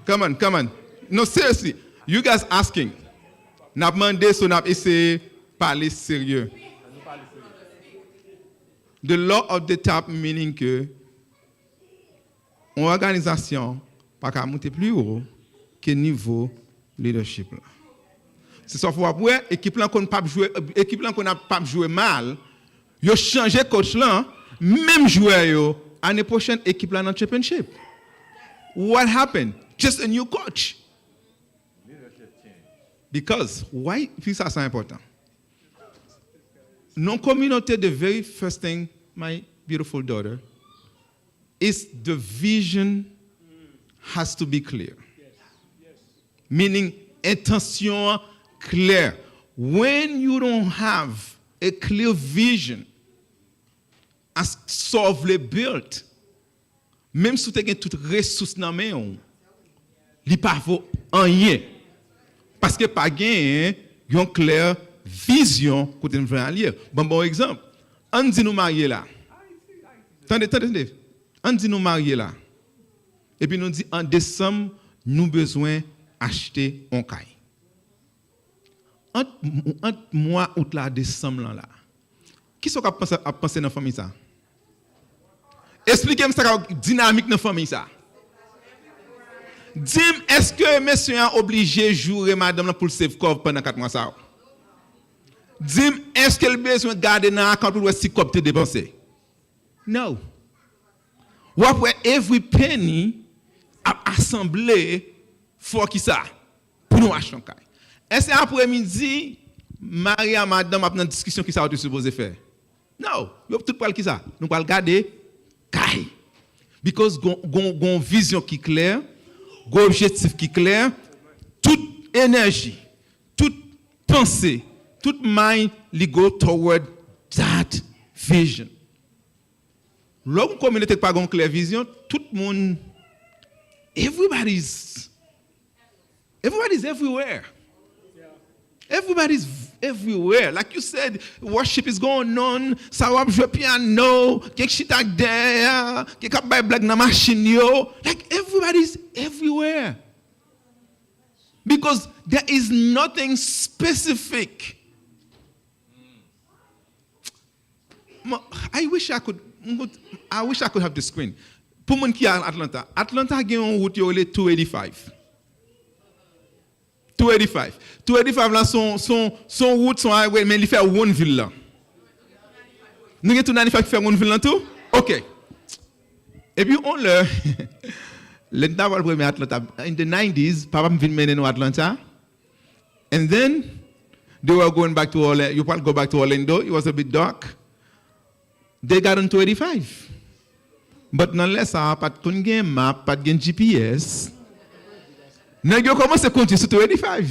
Come on. No, seriously. You guys asking. N'a demandé, so n'a essayé parler sérieux. The law of the top meaning que une organisation pas qu'à monter plus haut que niveau leadership là. C'est ça faut après équipe là qu'on pas jouer mal, yo changer coach là, même joueur yo année prochaine équipe là dans championship. What happened? Just a new coach. Because why? Puis ça c'est important. Non communauté, the very first thing, my beautiful daughter, is the vision has to be clear. Yes. Meaning intention clear. When you don't have a clear vision as solve built, même si tu as toute ressource dans main, li pas vaut rien. Parce que pas gain une claire vision côté nous faire allier. Bon exemple. On dit nous marier là. Attendez. On dit nous marier là. Et puis nous dit en décembre nous besoin acheter un caille. Entre mois août là décembre là. Qui sont à penser dans famille ça? Expliquez-moi ça dynamique dans famille ça. Dis-moi, est-ce que monsieur a obligé jouer madame pour le save cover pendant 4 mois ça? Dis-moi, est-ce qu'elle a besoin de garder dans l'account pour si cob te dépenser? No. Ou après, every penny a assemblé pour qui ça? Pour nous acheter un caille. Est-ce qu'après-midi, Marie et madame a une discussion qui ça va supposé faire? No. Nous tout parler qui ça? Nous allons garder caille. Because gon vision qui claire, gon objectif qui clair, toute énergie, toute pensée, toute mind li go toward that vision. Lorsqu'on communauté pas gon claire vision, tout le monde everybody's everywhere. Everybody's everywhere. Like you said, worship is going on. Ça va jouer piano, quelque shit like there, quelque bay blague na machine yo. Like everybody's everywhere. Because there is nothing specific. I wish I could have the screen. Pour moun qui à Atlanta. Atlanta a une route qui est 285. 285. 285 là son route son highway mais il fait one ville là. Nous avons tout 95 qui fait one ville là tout? OK. Et puis on le d'abord premier Atlanta in the 90s papa me vient mener nous Atlanta. And then they were going back to Orlando. You can't go back to Orlando. It was a bit dark. They got on 285. But nonetheless, pas de map, pas de GPS. Nèg yo commence à compter sur 285.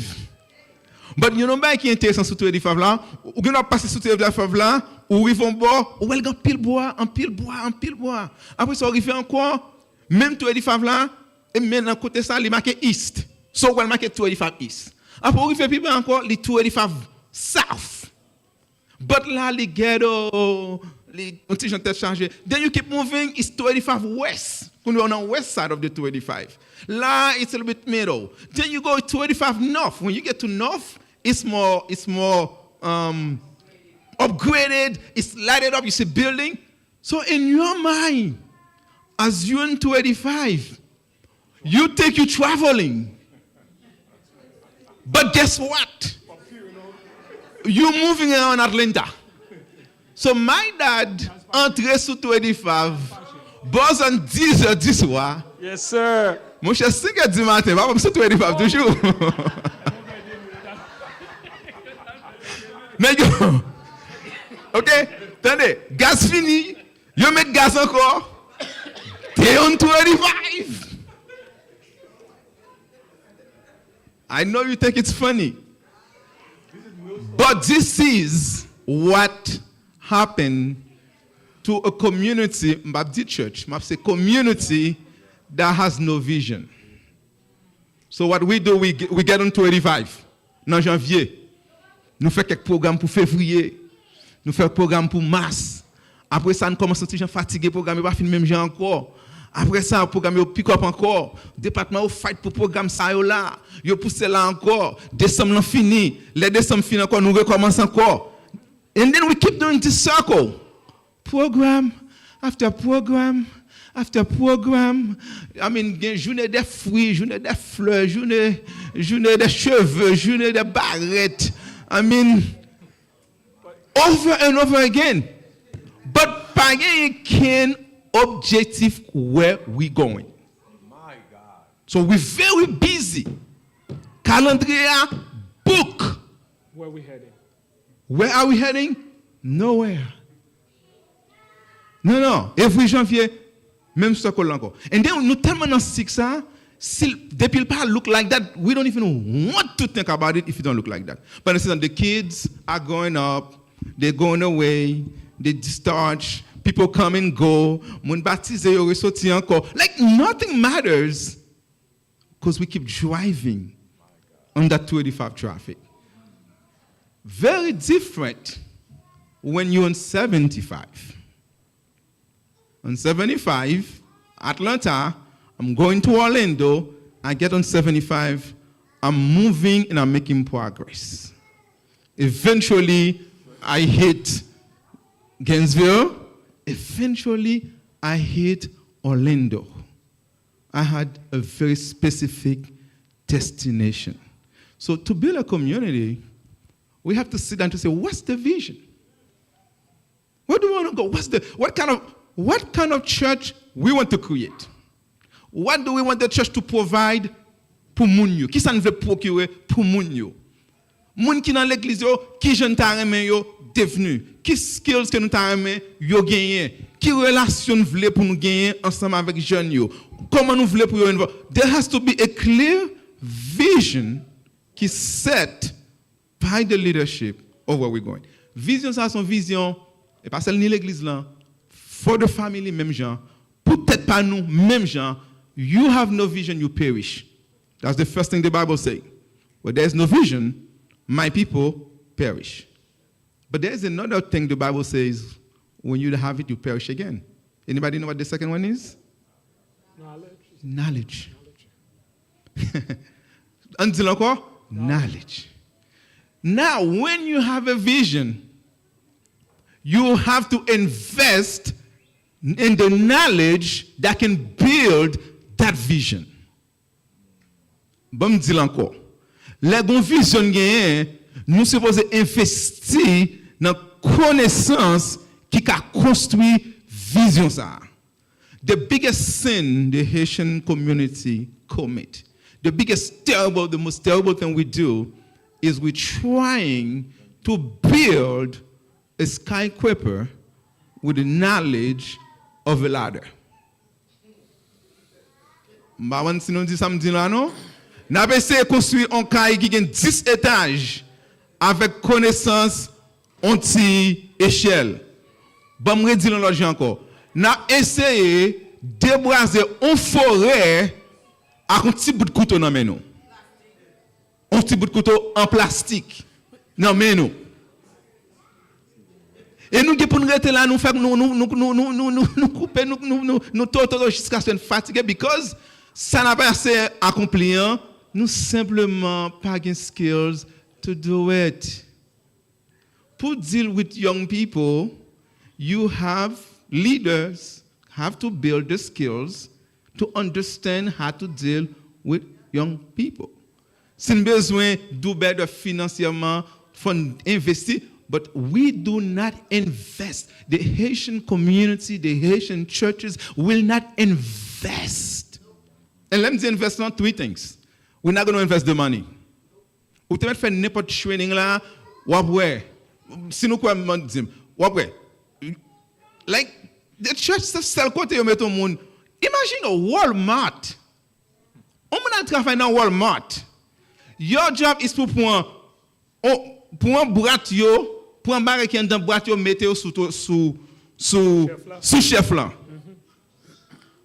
But you know pas qui est intéressant sur 285 là, ou qu'on a passé sur 285 là, ou ils vont boire, ou elle gagne pile bois. Après ça arrive encore même 285 là, et maintenant côté ça, il marqué east. So on marqué 285 east. Après on fait plus bas encore les 285 south. But là les ghetto les contingents tête chargé. Then you keep moving, it's 285 west. When you're on the west side of the 285. Là, it's a little bit middle. Then you go 285 north. When you get to north, it's more upgraded. It's lighted up. You see building. So in your mind, as you're in 285, you think you're traveling. But guess what? You're moving around Atlanta. So my dad entré sur 285, boss en 10h du soir. Yes, sir. Mon cher 5h du matin, va sur 285 toujours. Mais yo, ok, attendez, gaz fini, yo met gaz encore, t'es on 285. I know you think it's funny, but this is what happened to a community, Baptist church, a community that has no vision. So what we do, we get on 285. En janvier, nous faisons quelques programmes pour février, nous faisons programme pour mars. Après ça, nous commençons à être fatigués, programme pas fini même genre encore. Après ça, le programme pick up encore. Département au fight pour programme ça là. Yo pousse là encore. Décembre fini. Les décembre fini encore, nous recommençons encore. And then we keep doing this circle. Program after program after program. I mean, journée des fruits, journée des fleurs, journée des cheveux, journée des barrettes. I mean, over and over again. But pas un objective where we going. My God. So we're very busy. Calendar book. Where we heading? Where are we heading? Nowhere. Non. Every janvier, même ce qu'on encore. And then nous tellement sick ça, depuis pas look like that, we don't even want to think about it if you don't look like that. But instead, the kids are growing up, they're going away, they discharge, people come and go. Mon baptisé yo ressorti encore. Like nothing matters because we keep driving on that 285 traffic. Very different when you're on 75. On 75, Atlanta, I'm going to Orlando, I get on 75, I'm moving and I'm making progress. Eventually, I hit Gainesville. Eventually, I hit Orlando. I had a very specific destination. So to build a community, we have to sit down to say, what's the vision? Where do we want to go? What kind of church we want to create? What do we want the church to provide pour moun yo? Qui ça nous veut procurer pour moun yo? Moun qui dans l'église yo, qui jeune ta remen yo devenu? Qui skills que nous ta remen yo gagné? Qui relation nous voulons pour nous gagner ensemble avec jeunes yo? Comment nous voulons pour yo? There has to be a clear vision qui set by the leadership of where we're going. Vision ça son vision et pas celle ni l'église là. For the family même gens, peut-être pas nous même gens. You have no vision, you perish. That's the first thing the Bible says. Where there's no vision, my people perish. But there's another thing the Bible says, when you have it, you perish again. Anybody know what the second one is? Knowledge. Until encore? Knowledge. Now, when you have a vision, you have to invest in the knowledge that can build that vision. Bon, me dis encore. La bonne vision gagne, nous supposons investir dans connaissance qui a construit vision ça. The biggest sin the Haitian community commit, the most terrible thing we do is we're trying to build a skyscraper with the knowledge of a ladder. Maman, si nous dit samedi là, non? N'a pas essayé de construire un caille qui a 10 étages avec connaissance anti-échelle. Bon, je vais dire l'autre encore. N'a essayé de débraser une forêt avec un petit bout de couteau dans nous. Un petit bout de couteau en plastique dans nous. Et nous, pour nous rester là, nous couper, nous torturer jusqu'à ce qu'on fatigué, because ça n'a pas assez accompli. Nous simplement pas de skills to do it. To deal with young people, you have leaders have to build the skills to understand how to deal with young people. Si nous besoin de better financièrement, faut investir. But we do not invest. The Haitian community, the Haitian churches will not invest. And let me invest on 3 things. We're not going to invest the money. Ou te met faire n'importe training là, wapwe. Si nous quoi dire, wapwe. Like the church sell côté yo met au monde. Imagine a Walmart. On va travailler dans Walmart. Your job is pour un boîte yo. Pour un baril qui est dans boîte, mettez sous chef là.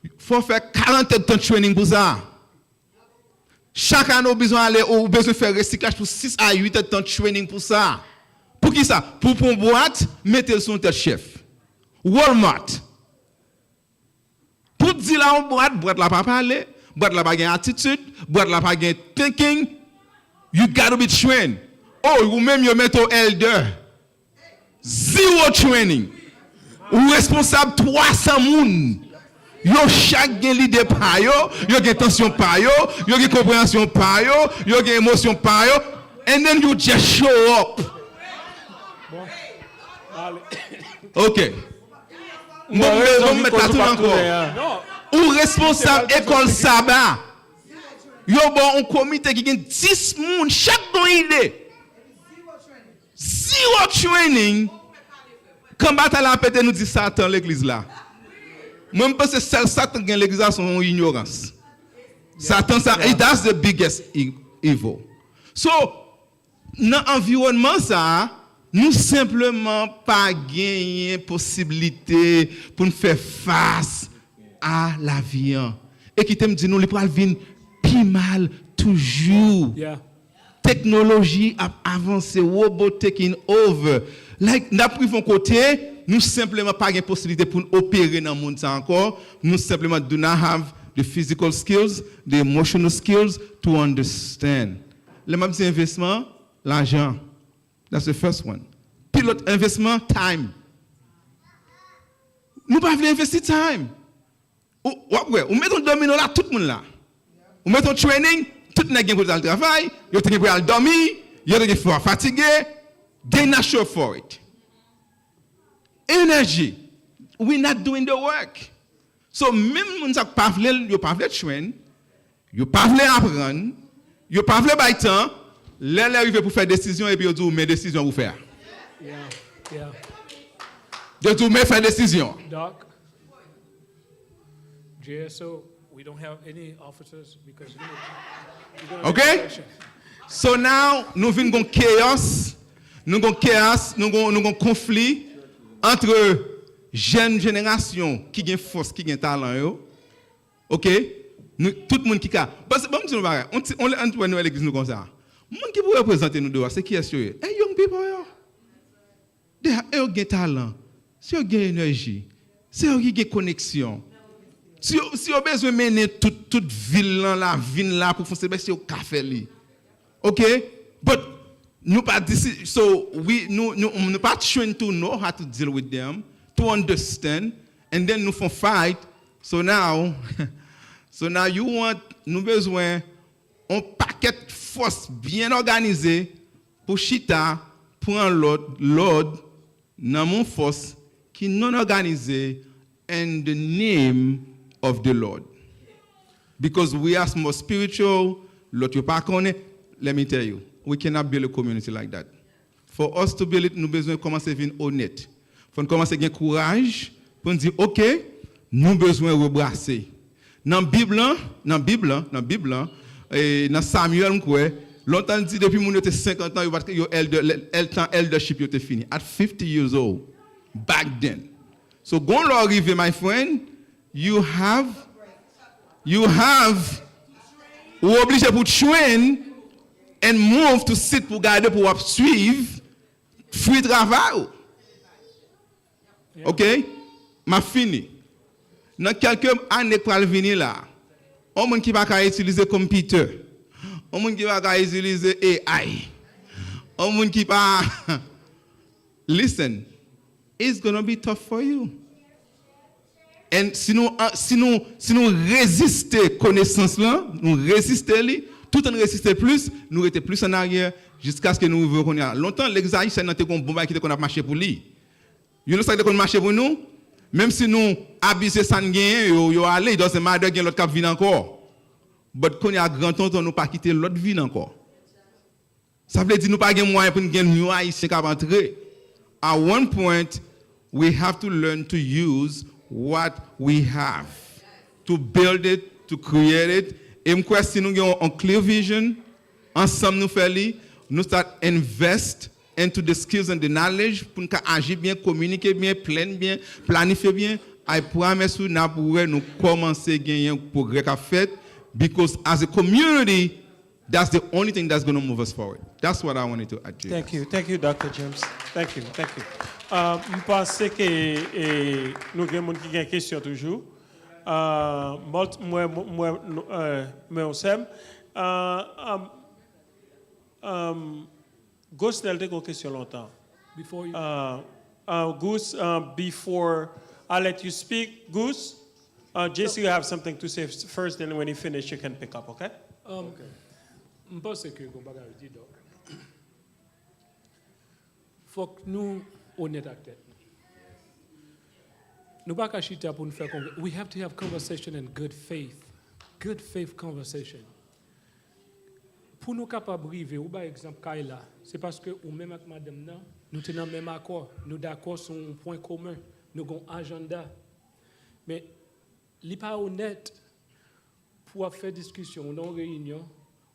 Il faut faire 40 temps de training pour ça. Chaque année, on besoin aller ou besoin faire recyclage pour 6 à 8 temps de training pour ça. Pour qui ça? Pour une boîte, mettez son tête chef. Walmart. Pour dire là boîte là pas parler, boîte là pas gain attitude, boîte là pas gain thinking. You got to be trained. Oh, ou même you mettez au L2. 0 training. Ou responsable 300 moun. Yo chaque gen leader pa yo gen tension pa yo gen compréhension pa yo gen émotion pa yo, and then you just show up. OK. Mon mettre tout encore. Ou responsable école Saba. Yo bon un comité qui gen 10 moun chaque bon idée. 0 training. Quand bataille a pété nous dit Satan l'église là. Moi je pense que Satan gagne l'église là son ignorance. Satan ça that's the biggest evil. So dans environnement ça nous simplement pas gagner possibilité pour nous faire face à la vie. Et qui t'aime dit nous les pral vinn plus mal toujours. Yeah. Technologie a avancé, robot taking over. Like, n'a pris von côté, nous simplement pas de possibilité pour opérer dans le monde encore. Nous simplement do not have the physical skills, the emotional skills to understand. Le même investissement, l'argent. That's the first one. Puis l'autre investissement, time. Nous pas voulons investir time. Ou mettons domino là, tout le monde là. Ou mettons training, tout le monde pour le travail, il y a pour aller dormir, il y a fatigué. They're not sure for it. Energy. We're not doing the work. So, même si vous ne pouvez pas train, vous ne pouvez pas apprendre, vous ne pouvez pas temps, là, arriver pour faire des décisions et puis vous dites, mes décisions vous faire. Yeah. Vous dites, mais faire des décisions. Doc, JSO, we don't have any officers because you're going to Okay? So now, nous venons de chaos. Nous avons un conflit entre jeunes générations qui ont force, qui ont talent. OK? Tout le monde qui a. Parce que on est à l'église nous comme ça. Le monde qui peut représenter nous dehors, c'est qui est-ce? Hey, young people. They ont talent. Si vous avez énergie, si vous avez connexion. Si vous avez besoin de mener toute ville là, la ville là pour faire c'est au café li. OK? But nous pas so nous pas trained to know how to deal with them, to understand, and then nous font fight. So now you want nous besoin un paquet de force bien organisé pour chita prendre l'ordre dans mon force qui non organisé in the name of the Lord. Because we are more spiritual, l'autre pas connaît. Let me tell you, we cannot build a community like that. For us to build it, nous besoin commencer à être honnête. Faut commencer à avoir courage pour dire OK, nous besoin rebrasser. Dans la Bible, et dans Samuel, longtemps dit depuis mon était 50 ans, yo eldership était fini. At 50 years old, back then. So go arrive, my friend, you have ou obligé pour train and move to sit pour garder pour suivre free travail. OK? Ma fini. Dans quelques années pour venir là, on monde qui va utiliser computer. On monde qui va utiliser AI. On monde qui va listen. It's going to be tough for you. Et si nous résister connaissance là, nous résister tout en résister plus, nous étions plus en arrière jusqu'à ce que nous venions. Longtemps l'examen c'est notre bon qui qu'on a marché pour lui. You know ça qu'on marché pour nous, même si nous habiter sanguin yo aller dans ce matin gain l'autre cap vient encore. But quand il y a grand temps nous pas quitter l'autre vie encore. Ça veut dire nous pas gain moyen pour gain nous haïtien qui entrer. At one point we have to learn to use what we have, to build it, to create it. Et moi, si nous avons un clear vision, ensemble nous faisons, nous start invest into the skills and the knowledge pour nous agir bien, communiquer bien, bien, planifier bien. I promise you, nous commencer à gagner un progrès qu'a fait, because as a community, that's the only thing that's going to move us forward. That's what I wanted to add to you. Thank you, Dr. James. Thank you. Je pense que nous avons une question toujours. Moi, Gus n'a pas de question longtemps. Before you, Gus, before I let you speak, Gus, Jesse, you have something to say first, and when you finish, you can pick up, okay? okay. Je pense que faut que nous honnêtes avec tête. Nous pas chita pour nous faire we have to have conversation in good faith conversation. Pour nous capables arriver ou par exemple Kayla, c'est parce que ou même avec madame là, nous tenons même accord, nous d'accord sur un point commun, nous avons un agenda. Mais li pas honnête pour faire discussion dans une réunion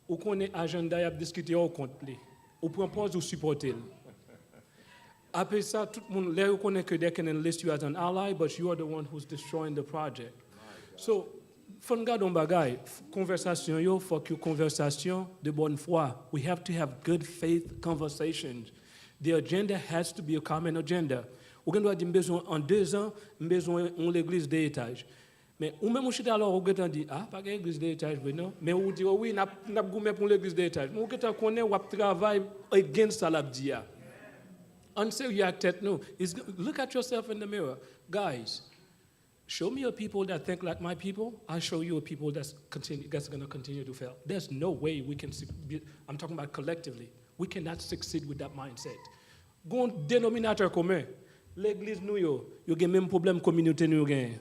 ou qu'on est agenda y a discuter au compte ou propose ou supporter. Après ça, tout le monde reconnaît que they can enlist you as an ally, but you are the one who's destroying the project. So, faut garder un bagay, conversation yo, faut que conversation de bonne foi. We have to have good faith conversations. The agenda has to be a common agenda. Ou qu'on doit dire besoin en 2 ans, besoin on l'église des étages. Mais ou même chita alors ou qu'on dit pas l'église des étages non, mais ou dit oui, n'a goumé pour l'église des étages. Mais ou qu'on connaît ou travail against ça la dia. Until you act at no. Look at yourself in the mirror. Guys, show me a people that think like my people. I'll show you a people that's going to continue to fail. There's no way we can, I'm talking about collectively. We cannot succeed with that mindset. Go on dénominateur commun. L'église nous yo a même problème communauté nous gagne.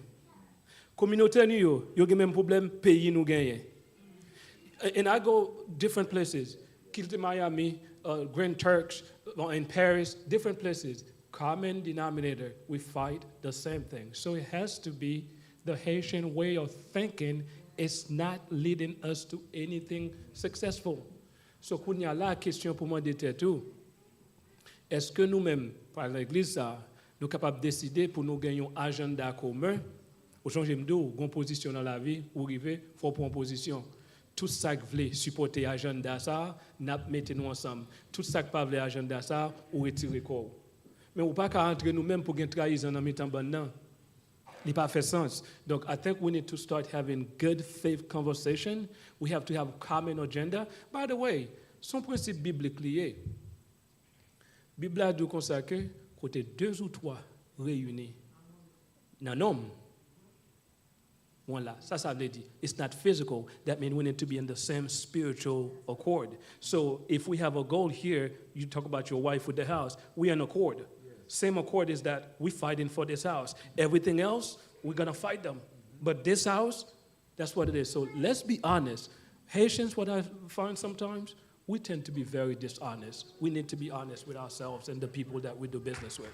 Communauté nous yo a même problème pays nous gagne. And I go different places. Kilte Miami, Grand Turks, in Paris, different places, common denominator, we fight the same thing. So it has to be the Haitian way of thinking. It's not leading us to anything successful. So quand il y a la question pour moi d'être tout, est-ce que nous-mêmes, par l'Église, nous sommes capables de décider pour nous gagner un agenda commun, au changer de une position dans la vie, ou arriver, il faut prendre position. Tout ça qui veut supporter l'agenda, ça, mettez-nous ensemble. Tout ça qui ne veut pas l'agenda, ça, ou retirer corps. Mais on ne peut pas entrer nous-mêmes pour gagner trahison dans le temps. Il n'a pas fait sens. Donc, I think we need to start having good faith conversation. We have to have a common agenda. By the way, son principe biblique lié. Bible a dit comme ça que côté 2 ou 3 réunis nan homme. Voilà, ça veut dire it's not physical. That means we need to be in the same spiritual accord. So if we have a goal here, you talk about your wife with the house, we're in accord. Yes. Same accord is that we're fighting for this house. Everything else, we're going to fight them. But this house, that's what it is. So let's be honest. Haitians, what I find sometimes, we tend to be very dishonest. We need to be honest with ourselves and the people that we do business with.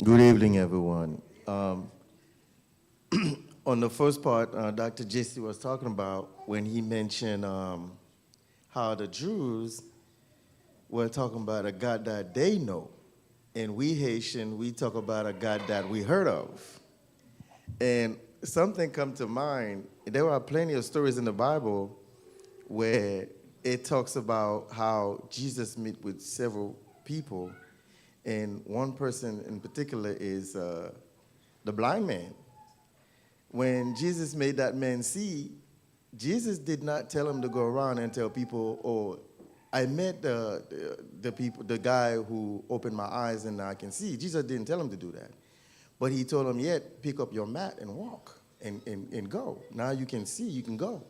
Good evening, everyone. On the first part, Dr. Jesse was talking about when he mentioned how the Jews were talking about a God that they know. And we Haitian, we talk about a God that we heard of. And something come to mind. There are plenty of stories in the Bible where it talks about how Jesus met with several people. And one person in particular is the blind man. When Jesus made that man see, Jesus did not tell him to go around and tell people, oh, I met the guy who opened my eyes and now I can see. Jesus didn't tell him to do that. But he told him, pick up your mat and walk and go. Now you can see, you can go.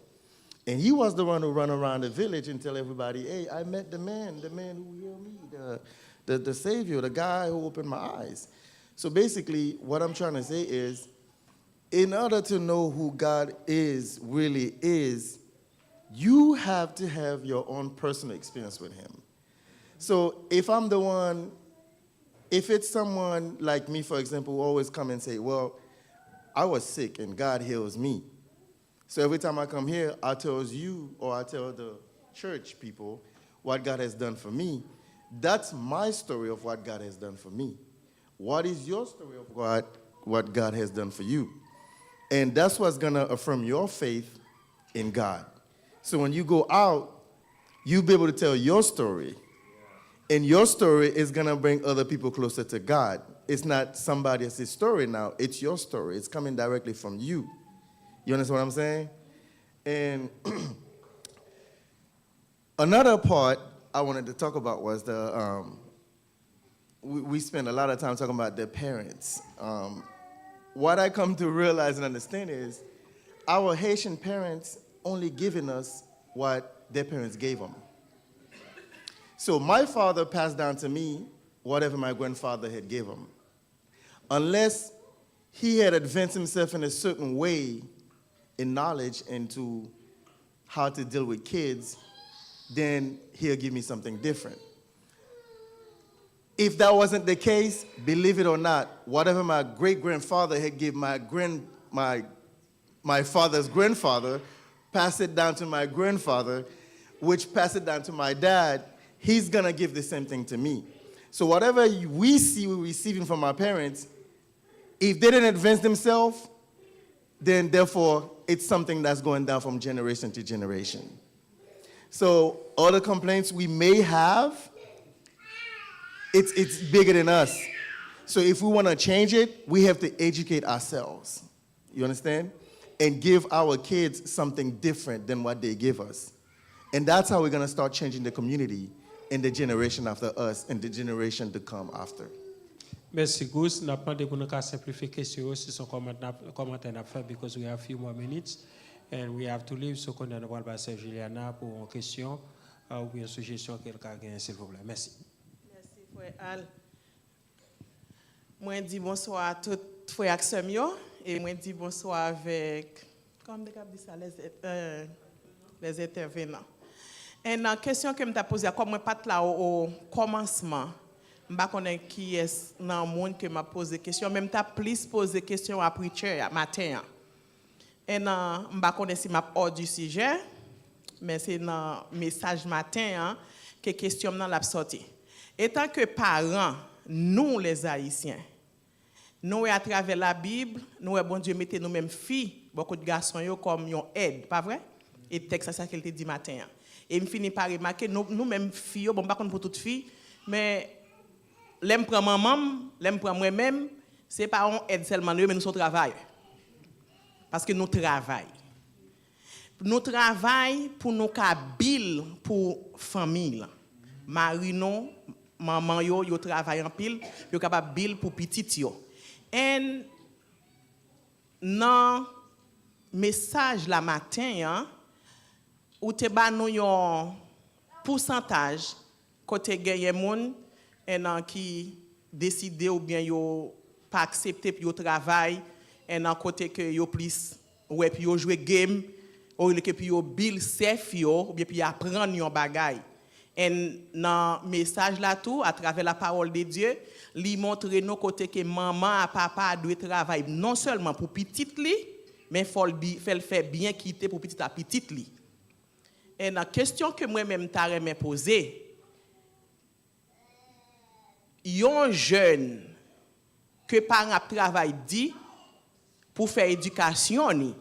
And he was the one who run around the village and tell everybody, hey, I met the man who healed me, the Savior, the guy who opened my eyes. So basically, what I'm trying to say is, in order to know who God really is, you have to have your own personal experience with him. So if it's someone like me, for example, who always come and say, well, I was sick and God heals me. So every time I come here, I tell you or I tell the church people what God has done for me. That's my story of what God has done for me. What is your story of what God has done for you? And that's what's going to affirm your faith in God. So when you go out, you'll be able to tell your story. And your story is going to bring other people closer to God. It's not somebody else's story now. It's your story. It's coming directly from you. You understand what I'm saying? And another part I wanted to talk about was we spend a lot of time talking about their parents. What I come to realize and understand is our Haitian parents only giving us what their parents gave them. So my father passed down to me whatever my grandfather had given him. Unless he had advanced himself in a certain way in knowledge into how to deal with kids, then he'll give me something different. If that wasn't the case, believe it or not, whatever my great-grandfather had given my father's grandfather, passed it down to my grandfather, which passed it down to my dad, he's going to give the same thing to me. So whatever we see we're receiving from our parents, if they didn't advance themselves, then therefore it's something that's going down from generation to generation. So all the complaints we may have, it's bigger than us. So if we want to change it, we have to educate ourselves. You understand? And give our kids something different than what they give us. And that's how we're going to start changing the community and the generation after us and the generation to come after. Merci, Gus. N'a pas de pour nous simplifier question si son commentaire n'a fait because we have a few more minutes and we have to leave. So qu'on a le passer Juliana pour une question ou bien suggestion quelqu'un gagne s'il vous plaît. Merci. Merci frère Al. Moi dis bonsoir à tout frère Axem yo et moi dis bonsoir avec comme de dit ça les intervenants. Et la question que me t'a posée comme moi pas là au commencement. Je ne sais pas qui est dans le monde qui m'a posé question, même t'as plus posé question à preacher matin. Et je ne sais pas si m'a hors du sujet, mais c'est dans le message matin que question dans la sortie. Étant que parents, nous les Haïtiens, nous à travers la Bible, nous bon Dieu mettez nous-mêmes filles, beaucoup de garçons comme une aide, pas vrai? Et texte ça qu'elle te dit matin. Et me finit par remarquer nous-mêmes filles, bon pas pour toutes filles, mais l'aime prend maman, l'aime prend moi-même, c'est pas on aide seulement nous mais nous sommes travailleurs. Parce que nous travaillons. nous travaillons pour nous bill pour famille. Marino, maman yo travaille en pile, yo capable bill pour petit yo. Et dans message la matin, hein, ou te ba nou yon pourcentage côté gagne moun en qui décide ou bien yo pas accepter pour yo travail en côté que yo plus ouais puis yo jouer game ou que puis yo bill chef yo ou bien puis apprendre yon bagay. Et dans message là tout à travers la parole de Dieu, li montre nous côté que maman et papa doit travailler non seulement pour petite li, mais faut le faire bien quitter pour petit à petite li. Et la question que moi-même t'ai posée, yon jeune que parent travail dit pour faire éducation ni,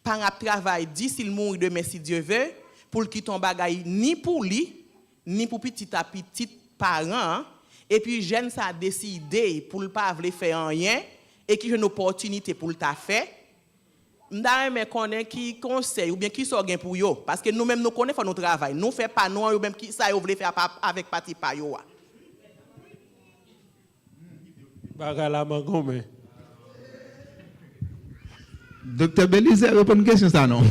parent travail dit s'il mourit demain si Dieu veut, pour qu'il tombe bagay ni pour lui ni pour petit à petit parent, et puis jeune ça a décidé pour ne pas faire rien et qui a une opportunité pour le faire. M'da me connaît qui conseil ou bien qui sont gain pour yo parce que nous même nous connaissons notre travail, nous fait pas non ou même qui ça yo voulait faire avec parti pa yo. Bagala mangome. Docteur Belize répond une question ça non.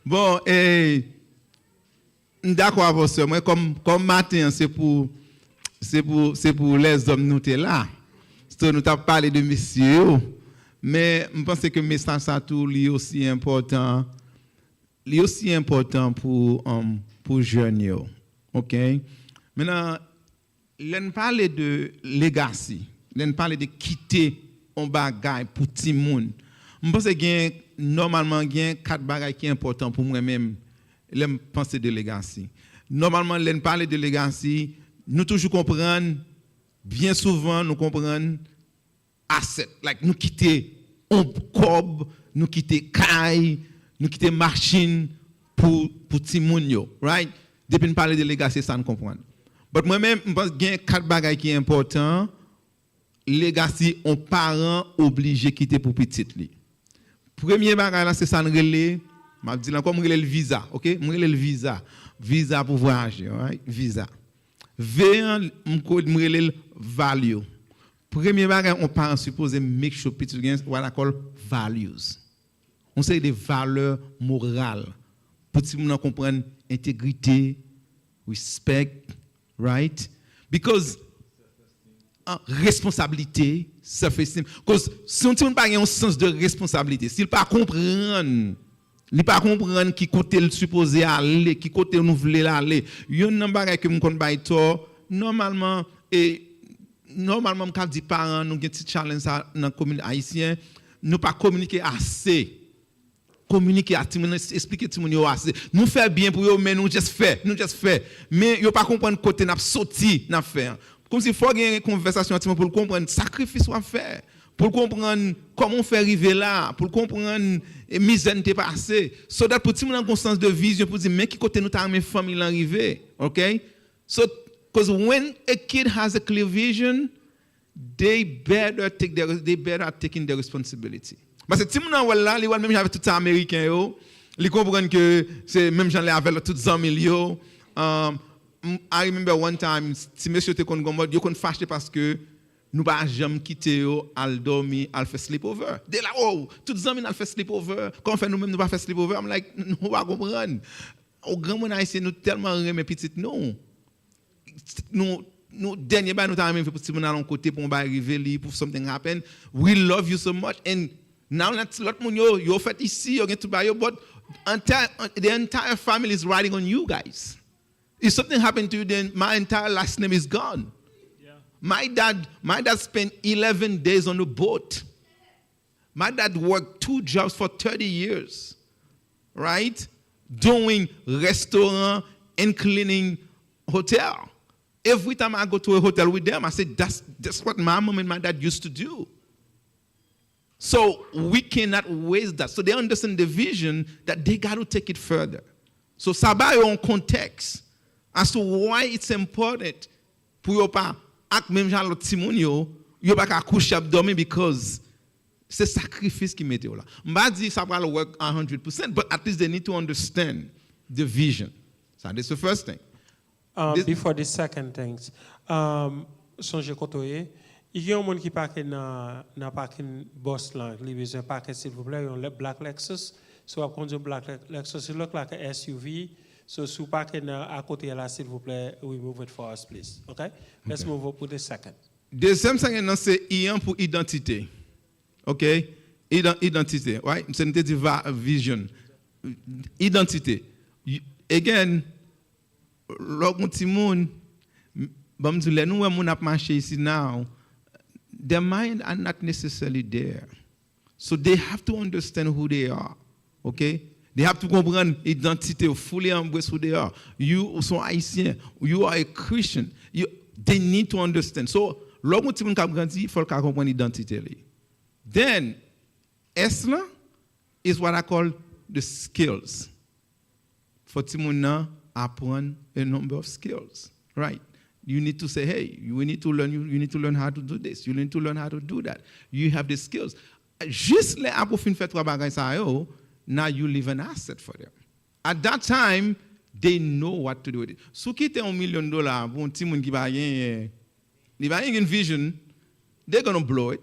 Bon, d'accord avec ça. Moi, comme matin, c'est pour les hommes nous t'es là. Nous t'avons parlé de messieurs, mais je pense que le message ça tout est aussi important. Il est aussi important pour jeunes. OK? Maintenant, l'on parle de legacy, l'on parle de quitter un bagage pour tout le monde. Je pense que normalement, il y a 4 bagages qui sont importants pour moi-même. Je pense de legacy. Normalement, l'on parle de legacy, nous toujours comprenons, bien souvent, nous comprenons asset. Like, nous quitter un cob, nous quitter caille, nous quitter machine pour tout le monde. Right? Depuis nous parler de legacy, ça nous comprend. Mais moi-même, je pense qu'il y a 4 bagages qui sont importants. Legacy, on parent obligé de quitter pour petit li. Premier bagage là c'est ça relé, m'a dit là comme relé le visa, OK? Relé le visa pour voyager, right? Visa. V1 relé le value. Premier bagage on parent supposé make sure petit gain what I call values. On sait des valeurs morales. Petit moun comprendre intégrité, respect, right? Because responsabilité, self-esteem. Parce que si on n'a pas un sens de responsabilité, s'il ne comprend pas qui côté le supposé aller, qui côté nous voulons aller, il y a un bagage que nous connaissons normalement normalement quand dit parents nous avons un petit challenge dans la communauté haïtienne, nous pas communiquer assez. Communiquer à tout le monde, expliquer tout le monde assez. Nous faire bien pour eux, mais nous juste fait. Mais ils pas comprendre côté n'a sorti n'a faire. Comme s'il faut gagner une conversation pour comprendre sacrifice à faire, pour comprendre comment faire arriver là, pour comprendre misère t'est passé. So that pour tout le monde en conscience de vision pour dire mais qui côté nous ta mes famille l'arriver, okay? So because when a kid has a clear vision, they better taking their responsibility. Parce que tout le monde là, les même avec tout ça américain yo, ils comprennent que c'est même gens là avec tous les amis yo. I remember one time, si monsieur te kon gomod, yo kon fâché parce que nous pas jamais quitter yo al dormir, al faire sleepover. They like oh, tous les amis al faire sleepover. Quand on fait nous même nous pas faire sleepover, I'm like nous pas comprendre. Au grand monde haïtien nous tellement aimer petite non. Nous dernier ba nous t'a même fait petit monde à l'autre côté pour arriver pour something happen. We love you so much and now that lot mon yo fait ici, yo get to buy your but the entire family is riding on you guys. If something happened to you, then my entire last name is gone. Yeah. My dad spent 11 days on the boat. My dad worked 2 jobs for 30 years, right? Doing restaurant and cleaning hotel. Every time I go to a hotel with them, I say, that's what my mom and my dad used to do. So we cannot waste that. So they understand the vision that they got to take it further. So ça va en contexte. As to why it's important pour yo pas ak même gens l'autre timon yo pas ka coucher dormir because C'est sacrifice qui mettait là. Je ne vais pas dire que ça va work 100%, but at least they need to understand the vision. So that's the first thing. Before the second things, songe kotoye, il y a un monde qui parque dans parking boss là, il besoin parquer s'il vous plaît, un black Lexus, so on conduit black Lexus, it look like a SUV, so sous parking à côté là s'il vous plaît, we move it for us please, okay? Let's move up to the second. Deuxième thing, c'est I pour identité. OK? Identité, right? C'est une vision. Identité. Again, lorsqu'on petit monde, bon nous les nous on a marché ici now, their mind are not necessarily there. So they have to understand who they are. Okay? They have to comprendre identité, fully embrace who they are. You sont haïtien, you are a Christian. They need to understand. So lorsqu'on petit monde qui grandi, il faut comprendre identité. Then S is what I call the skills. For Timona, apprendre a number of skills, right? You need to say, hey, we need to learn. You need to learn how to do this. You need to learn how to do that. You have the skills. Just les apres fin fait travail ça yo, now you leave an asset for them. At that time, they know what to do with it. Si qui était $1 million pour un petit monde qui va rien, il va rien une vision, they're gonna blow it.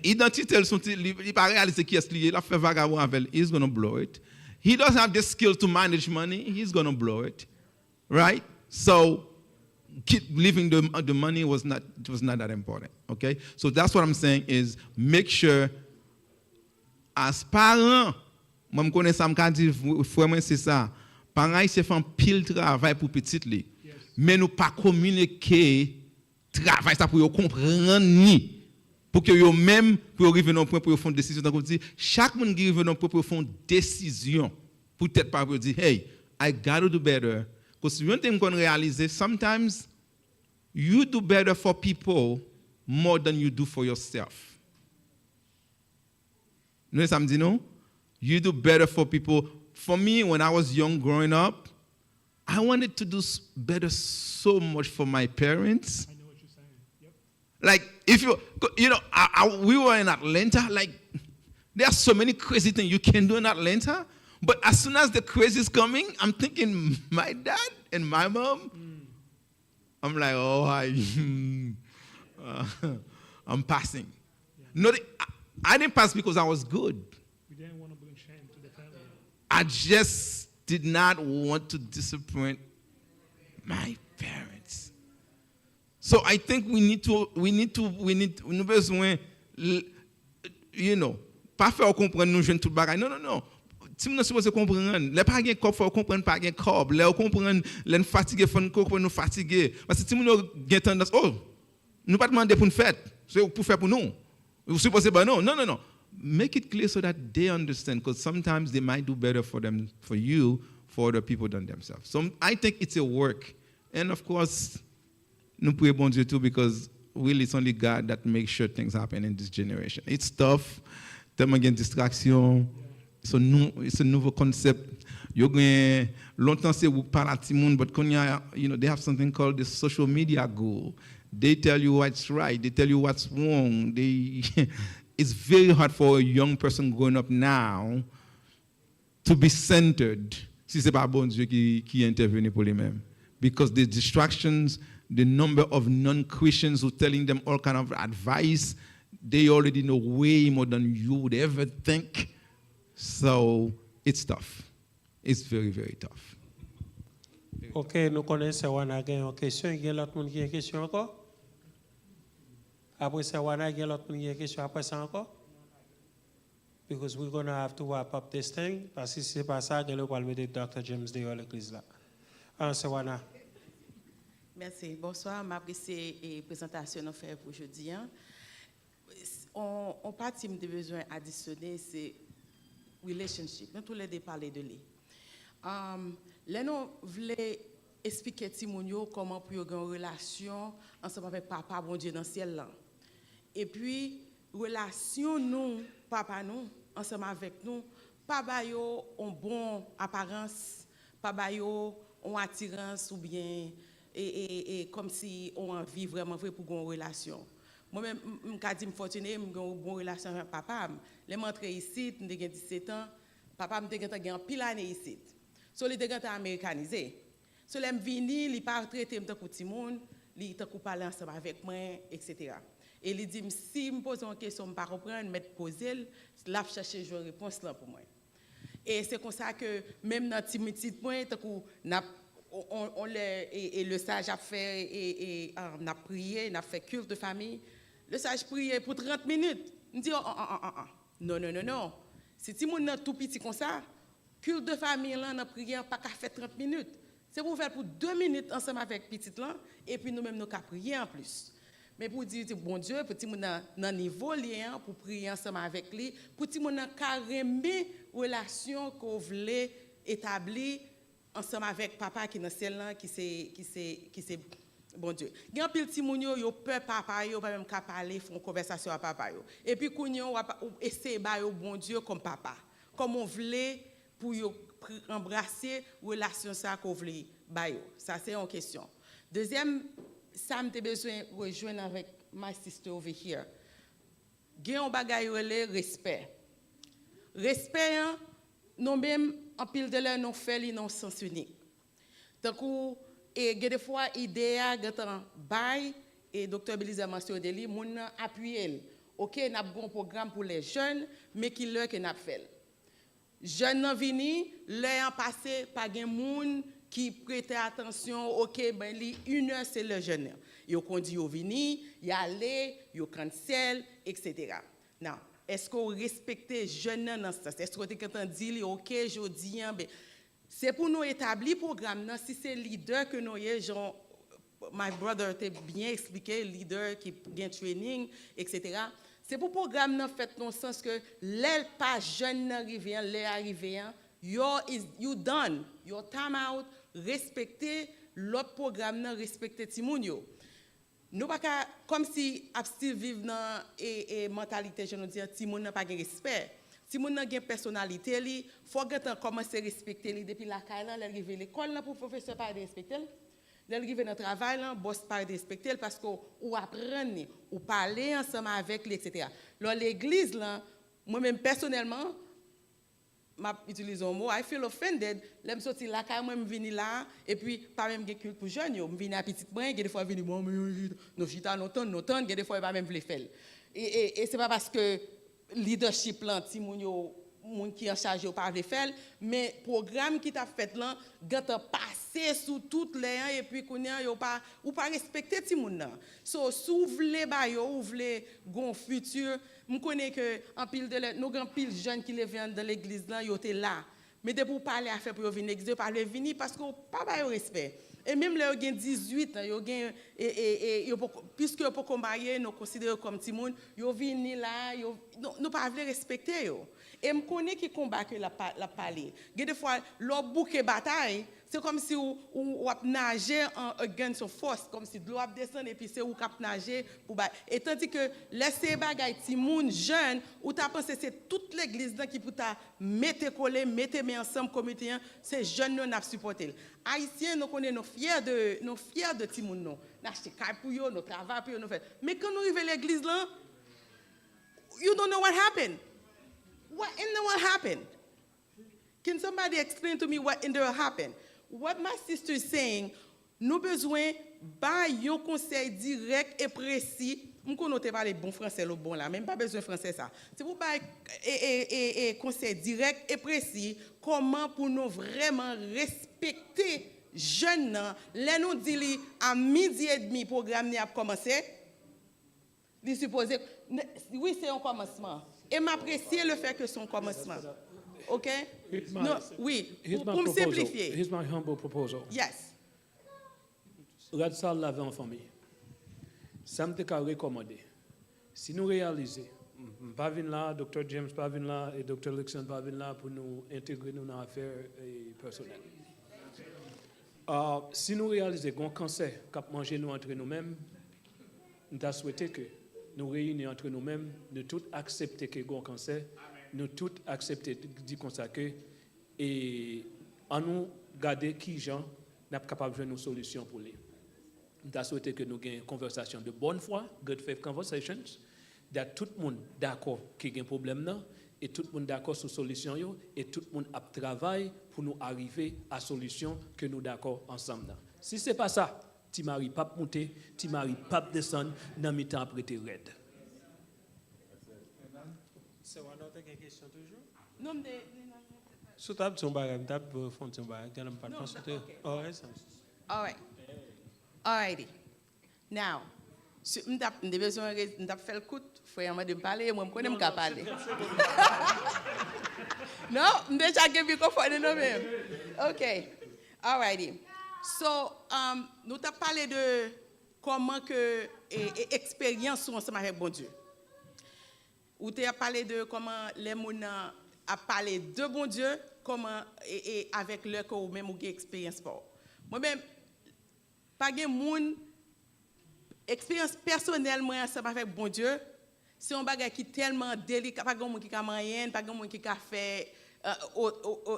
Identité sont il pas réaliser qui est lié, il a fait vagabond avec, he's gonna blow it. He doesn't have the skills to manage money, he's gonna blow it, right? So keep leaving the money was not that important, okay? So that's what I'm saying is make sure as parents, moi me connais ça me dit vraiment c'est ça. Parents ils se font pile travail pour petit li. Mais nous pas communiquer travail ça pour yo comprendre ni pour que yo même pour arriver à un point pour yo faire une décision donc dit chaque monde qui arrive à un point pour faire une décision peut-être pas pour dire hey I got to do better because one thing qu'on réaliser sometimes you do better for people more than you do for yourself. You know what I'm saying? You do better for people. For me, when I was young growing up, I wanted to do better so much for my parents. Like, if you know, we were in Atlanta, like, there are so many crazy things you can do in Atlanta, but as soon as the crazy is coming, I'm thinking, my dad and my mom, I'm like, oh, I'm passing. Yeah. I didn't pass because I was good. You didn't want to bring shame to the family. I just did not want to disappoint my parents. So I think we need nous besoin, you know, pas faire comprendre nous jeunes tout bagay. Non. Si nous supposé comprendre, les pas gain corps faut comprendre pas gain corps, les comprendre les fatigué faut comprendre nous fatigué. Parce que si nous gain tendance, oh, nous pas demander pour une fête, c'est pour faire pour nous. Vous supposez pas non. Make it clear so that they understand because sometimes they might do better for them, for you, for other people than themselves. So I think it's a work. And of course, nous prions bon Dieu too because really it's only God that makes sure things happen in this generation. It's tough. Tellement de distraction. C'est un nouveau concept. Longtemps c'est vous parlez à tout le monde, but you know, they have something called the social media ghoul. They tell you what's right. They tell you what's wrong. It's very hard for a young person growing up now to be centered. Si c'est pas bon Dieu qui intervient pour lui-même. Because the distractions, the number of non-Christians who telling them all kind of advice, they already know way more than you would ever think. So it's tough. It's very, very tough. OK, nous connaissons Wana une question, il y a l'autre monde qui a une question encore? Après ça, Wana, il y a l'autre monde qui a une question après ça encore? Because we're going to have to wrap up this thing. Parce que si c'est pas ça, il va mettre Dr. James dehors l'église là. C'est Wana. Merci. Bonsoir, m'apprécie la présentation qu'on fait pour aujourd'hui. On partie de besoin additionner, c'est relationship. Nous tous les deux parler de lui. Là, nous voulons expliquer à comment pour avoir une relation ensemble avec papa, bon Dieu dans le ciel. Là. Et puis, relation nous, papa nous, ensemble avec nous, papa yo ont bonne apparence, papa yo ont attirance ou bien et comme si on envie vraiment pour une relation. Moi-même, je dis fortuné, j'ai une bonne relation avec papa. Les montré ici, j'ai 17 ans. Papa m'a dit un pile année ici. So, il était américanisé. So, je suis venu, il pas traité comme petit monde, il t'a parlé ensemble avec moi, etc. Et il dit, si je me pose une question, je ne peux pas comprendre, je vais poser, là, je cherche une réponse là pour moi. Et c'est comme ça que, même dans les petits points, et le sage a fait, et on a prié, on a fait culte de famille. Le sage priait pour 30 minutes. Il dit, non. Si tu es tout petit comme ça, culte de famille, là, on a prié, pas qu'à faire 30 minutes. C'est pour faire pour 2 minutes ensemble avec petit là, et puis nous-mêmes, nous qu'à prier en plus. Mais pour dire, bon Dieu, pour que nous dans niveau lien, pour prier ensemble avec lui, pour que nous ayons carrément relation qu'on voulait établir ensemble avec papa qui est dans celle-là, qui c'est bon Dieu. Il y a un petit moun yo peur papa yo pas même qu'à parler, font conversation avec papa yo. Et puis qu'on yo essayer ba yo bon Dieu comme papa. Comme on voulait pour yo embrasser relation ça qu'on voulait ba yo. Ça c'est en question. Deuxième, ça m'était besoin rejoindre avec my sister over here. Gen on bagay relé respect. Respect non même en pile de l'heure non fait li non sens unique. Donc et des fois idée a gatan bay et docteur Eglise mentionné li moun appuyer. OK, n'a bon programme pour les jeunes mais qui leur que n'a fait. Jeunes nan vini, l'heure passé pas gen moun qui prête attention, OK, ben li 1 heure c'est le jeune. Yo conduit yo vini, y aller, yo cancel, etc. Now, est-ce qu'on respecte jeune dans ça? Est-ce qu'on quand dit li OK, jodi ben c'est pour nous établir programme nan si c'est leader que nous y genre my brother t'a bien expliqué leader qui gain training, etc. C'est pour programme nan fait dans le sens que l'aile pas jeune arrivé, l'aile arrivé, you done, your time out, respecter l'autre programme nan respecter timoun yo. Nous pas comme si abstil vivre dans et mentalité je nous dire timoun n'a pas de respect. Timoun n'a pas personnalité li, faut commencer à respecter li depuis la caille là, l'arriver l'école là pour professeur pas respecter. L'arriver dans travail là, boss pas respecter parce que ou apprendre, ou parler ensemble avec lui, etc. Dans l'église là, moi-même personnellement m'a utilisé un mot, I feel offended, l'aime sortir la caille moi me venir là et puis pas même culte pour jeune yo, me venir à petite point, des fois venir moi nos chita non temps, des fois pas même le faire. Et c'est pas parce que leadership là ti moun qui en charge pas le faire mais programme qui t'a fait là gata passer sous toutes les et puis connait yo pas ou pas respecter ti moun là so sou vle ba yo ou vle gon futur me connais que en pile de nos grand pile jeunes qui viennent dans l'église là yo était là mais de pour parler à faire pour venir l'église parler venir parce que pas ba yo respect. Et même là, ils ont 18 ans, ils ont puisque ils pour marier, nous considérons comme petit monde, ils viennent là, nous pas respecter. Et je connais qui combat que la parler. Des fois, leur bouquet bataille, c'est comme si vous nagez against your force, comme si l'eau descend et puis c'est où cap nager pour et tandis que laisser bagay ti moun jeune ou t'as pensé c'est toute l'église qui pour ta mettre coller mettre ensemble comité c'est jeune nous n'a supporter haïtiens nous connaît nous fiers de ti moun nous n'acheter caille pour yo nous travail pour yo nous faire mais quand nous arrivons à l'église là you don't know what happened. What happened? Can somebody explain to me what in there happened? What my sister is saying, nous besoin de un conseil direct et précis. Je ne connais pas les bons français, le bon là, même pas besoin de français ça. C'est pour un conseil direct et précis, comment pour nous vraiment respecter jeunes. Là nous dit à 12h30 le programme a commencé. Il suppose oui, c'est un commencement. Et m'apprécier le fait que c'est un commencement. OK? No, oui, pour me simplifier. Here's my humble proposal. Yes. Regarde ça, laver en famille. Ça me t'a recommandé. Si nous réalisons, pas venir là, Dr. James pas venir là et Dr. Lixon pas venir là pour nous intégrer dans nos affaires personnelles. Si nous réalisons qu'on cancer cap manger nous entre nous-mêmes, nous avons souhaité que nous réunir entre nous-mêmes, nous tous accepter que qu'on cancer, nous tous accepter dit comme ça que et en nous garder qui gens n'a pas capable de une solution pour lui. Je souhaite que nous ayons une conversation de bonne foi, good faith conversations, that tout le monde d'accord qu'il y a un problème là, et tout le monde d'accord sur la solution, yo, et tout le monde a travaillé pour nous arriver à la solution que nous d'accord ensemble. Là. Si ce n'est pas ça, tu maries pas monter, tu maries pas descendre, dans le temps après tu raide. C'est une autre question toujours? Non, mais... Sous table, son bagage, table, fond, son bagage, quand même pas de consulter. Oh, ouais, ça. All right. Alrighty. Now, si je vais faire le coup, frère, je vais parler, moi, je connais pas parler. Non, je vais déjà gagner confort de nous-mêmes. OK. Alrighty. So, nous avons parlé de comment que expérience ensemble avec bon Dieu. Ou tu as parlé de comment les gens a parlé de bon Dieu, comment et avec leur corps ou même ou expérience pour. Moi-même, pas de monde expérience personnelle moi ensemble avec bon Dieu, c'est un bagage qui tellement délicat, pas de monde qui a moyen, pas de monde qui a fait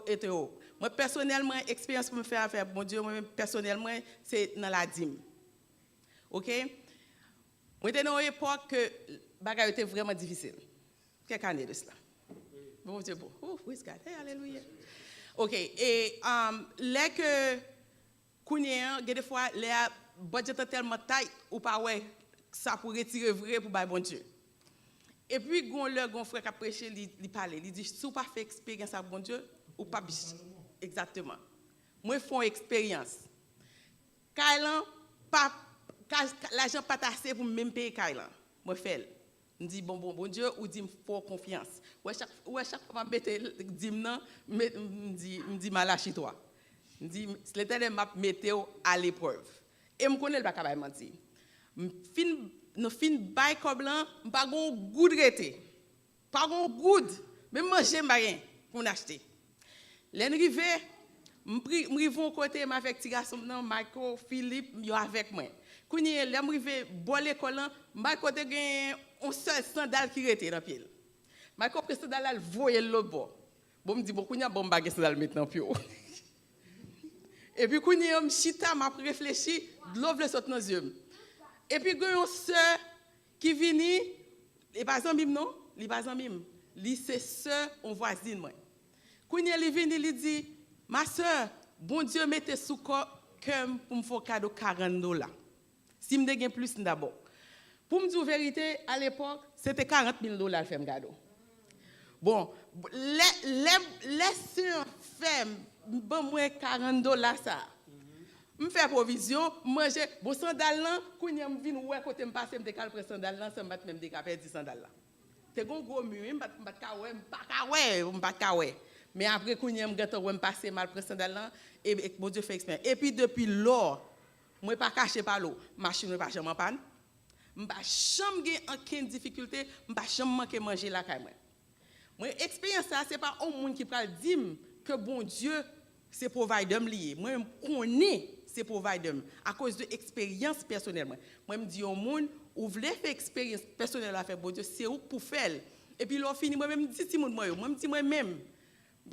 hétéro. Moi personnellement expérience pour me faire avec bon Dieu, moi personnellement c'est dans la dîme. OK? Moi j'étais dans une époque que bagage était vraiment difficile. Quelques années de cela. Bon Dieu, bon. Oh, praise God. Hey, alléluia. OK. Et là que Kounia, des fois, les budget tellement tight ou pas ouais, ça pour retirer vrai pour bon Dieu. Et puis gon frère qui a prêché, il parlait, il dit si vous pas fait expérience avec bon Dieu ou pas exactement. Moi font expérience. Kailan pas l'argent pas assez pour même payer Kailan. Moi fait. Je dis bon Dieu ou dit faut confiance. Ouais chaque fois mettre dit non me dit malachi toi. Je dis l'Éternel m'a mettre à l'épreuve. Et me connaît pas capable mentir. Nous fin bail comme blanc, pas gon goût rete. Pas gon goût, même manger rien pour acheter. L'arrivé m'rivon côté avec petit garçon Michael Philippe yo avec moi. Kounye l'arrivé bon l'école, m'a côté gain on seul sandal qui rete dans pied. Michael presse sandal voyer l'autre bord. Bon me dit bon kounye bon bagage sandal maintenant pio. Et puis kounye on chita m'a réfléchi, de l'eau le saute dans yeux. Et puis gagne une sœur qui vini, et pas en mime non, li pas en mime. Li c'est sœur on voisine moi. Kounye li vini li dit ma sœur, bon Dieu mette sous cœur pour me faire cadeau $40. Si me gagne plus d'abord. Pour me dire la vérité, à l'époque, c'était $40,000 faire cadeau. Bon, les sœurs femme bon moi $40 ça. Me faire provision, manger bon sandal là, kounya me vinn ouais côté me passer me décal prendre sandal là, ça me bat même décaper 10 sandal là. C'est gros mur, me bat ka ouais. Mais après kounya me gâteau ouais me passer mal prendre sandal là et bon Dieu fait expérience. Et puis depuis lors, moi pas caché par l'eau, machine pas jamais en panne. M'pa jamais gen aucune difficulté, m'pa jamais manquer manger la caille moi. Moi expérience ça c'est pas un monde qui pral dire que bon Dieu c'est provider lié. Moi connais c'est provider à cause de expérience personnelle moi me dis au monde ou voulez faire expérience personnelle à faire bon Dieu c'est où pour faire. Et puis l'on fini moi même dis si monde moi me dis moi même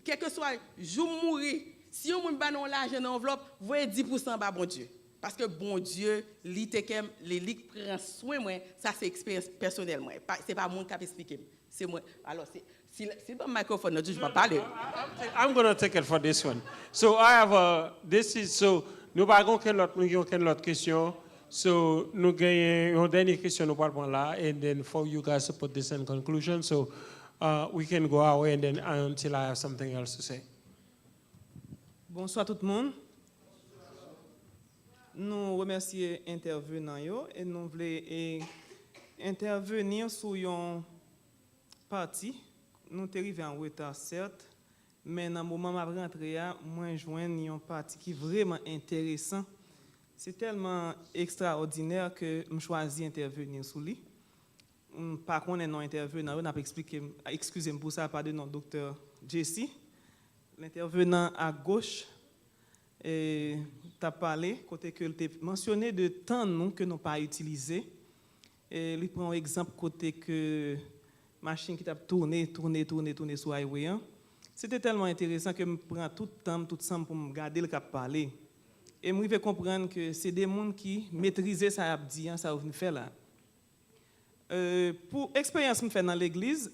quel que soit jour mourir si on me ba non l'argent dans enveloppe voyez 10% ba bon Dieu. Parce que bon Dieu, li prend soin moi, ça c'est expérience personnelle moi. C'est pas mon qui expliquer. C'est moi. Alors c'est pas microphone, je vais parler. I'm going to take it for this one. So I have nous avons l'autre question. So nous gagnons une dernière question nous parlons là and then for you guys to put this in conclusion so we can go away and then until I have something else to say. Bonsoir tout le monde. Nous remercions les intervenants et nous voulons intervenir sur une partie. Nous sommes arrivés en retard, certes, mais dans le moment où je rentre, moi, je vois une partie qui est vraiment intéressante. C'est tellement extraordinaire que je choisis d'intervenir sur lui. Par contre, non intervenant, on a expliqué, excusez-moi pour ça, pardon, non, docteur Jesse. L'intervenant à gauche. Et tu as parlé, côté que tu as mentionné de temps nous que nous pas utilisé. Et il prend un exemple côté que machine qui t'a tourné sur highway. C'était tellement intéressant que je prends tout le temps, tout le temps pour me garder le cap parler. Et moi, je vais comprendre que c'est des gens qui maîtrisent ça à dire, ça vous fait là. Pour expérience que je fais dans l'église,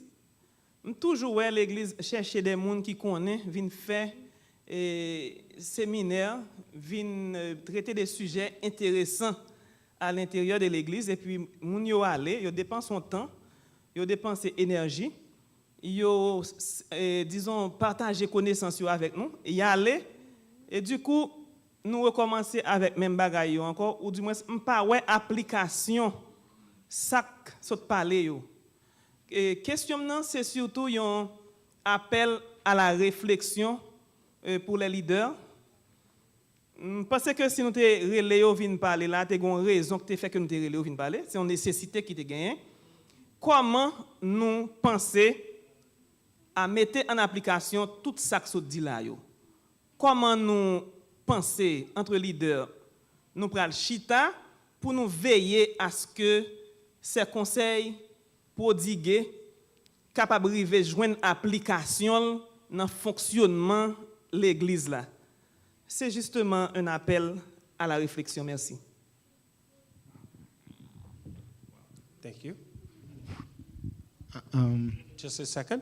toujours l'église chercher des gens qui connaissent, viennent faire séminaires, viennent traiter des sujets intéressants à l'intérieur de l'église. Et puis, moun yo allé, yo dépense son temps, yo dépense énergie, yo, disons, partager connaissances avec nous, y aller, et du coup, nous recommencer avec même bagaille encore, ou du moins, pas ouais application, ça saute parler yo. Et question non, c'est surtout un appel à la réflexion pour les leaders. Parce que si nous te relé ou vinn parler là, tu as une raison que tu fait que nous te relé ou vinn parler, c'est une nécessité qui te gagne. Comment nous penser à mettre en application tout ça que dit là yo? Comment nous penser entre leaders nous pral chita pour nous veiller à ce que ces conseils prodigués capables de river joindre application dans le fonctionnement de l'église là. C'est justement un appel à la réflexion. Merci. Thank you. Just a second.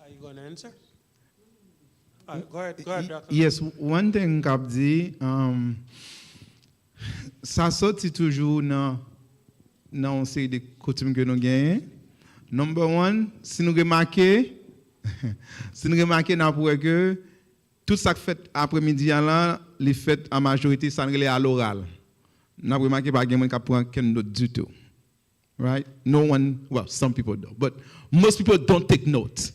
Are you going to answer? Go ahead, Doctor. Yes, one thing Kap di, ça sorti toujours dans une série de coutumes que nous gagnons. Number one, si nous remarquons, que tout ça que fait après-midi là, les fait en majorité ça relève à l'oral. Nous avons remarqué pas quelqu'un qui prend aucune note du tout. Right? No one, well, some people do, but most people don't take notes.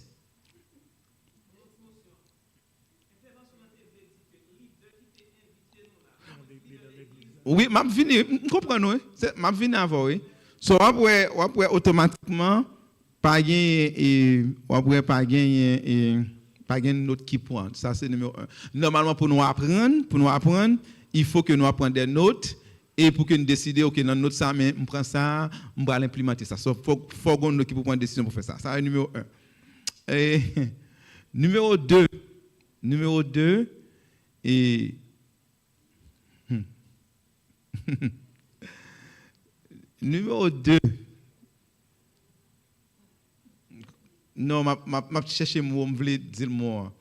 Oui, m'a vini, comprenez, m'a vini avant oui. So après automatiquement pas gagner pas gagner note qui pointe. Ça c'est numéro 1. Normalement pour nous apprendre, il faut que nous apprenions des notes et pour que nous décidions OK dans note ça mais on prend ça, on va l'implémenter ça. So faut qu'on nous qui pour prendre décision pour faire ça. Ça est numéro 1. Et numéro 2 et numéro 2. Non, m'a chercher mot, me voulais dire moi.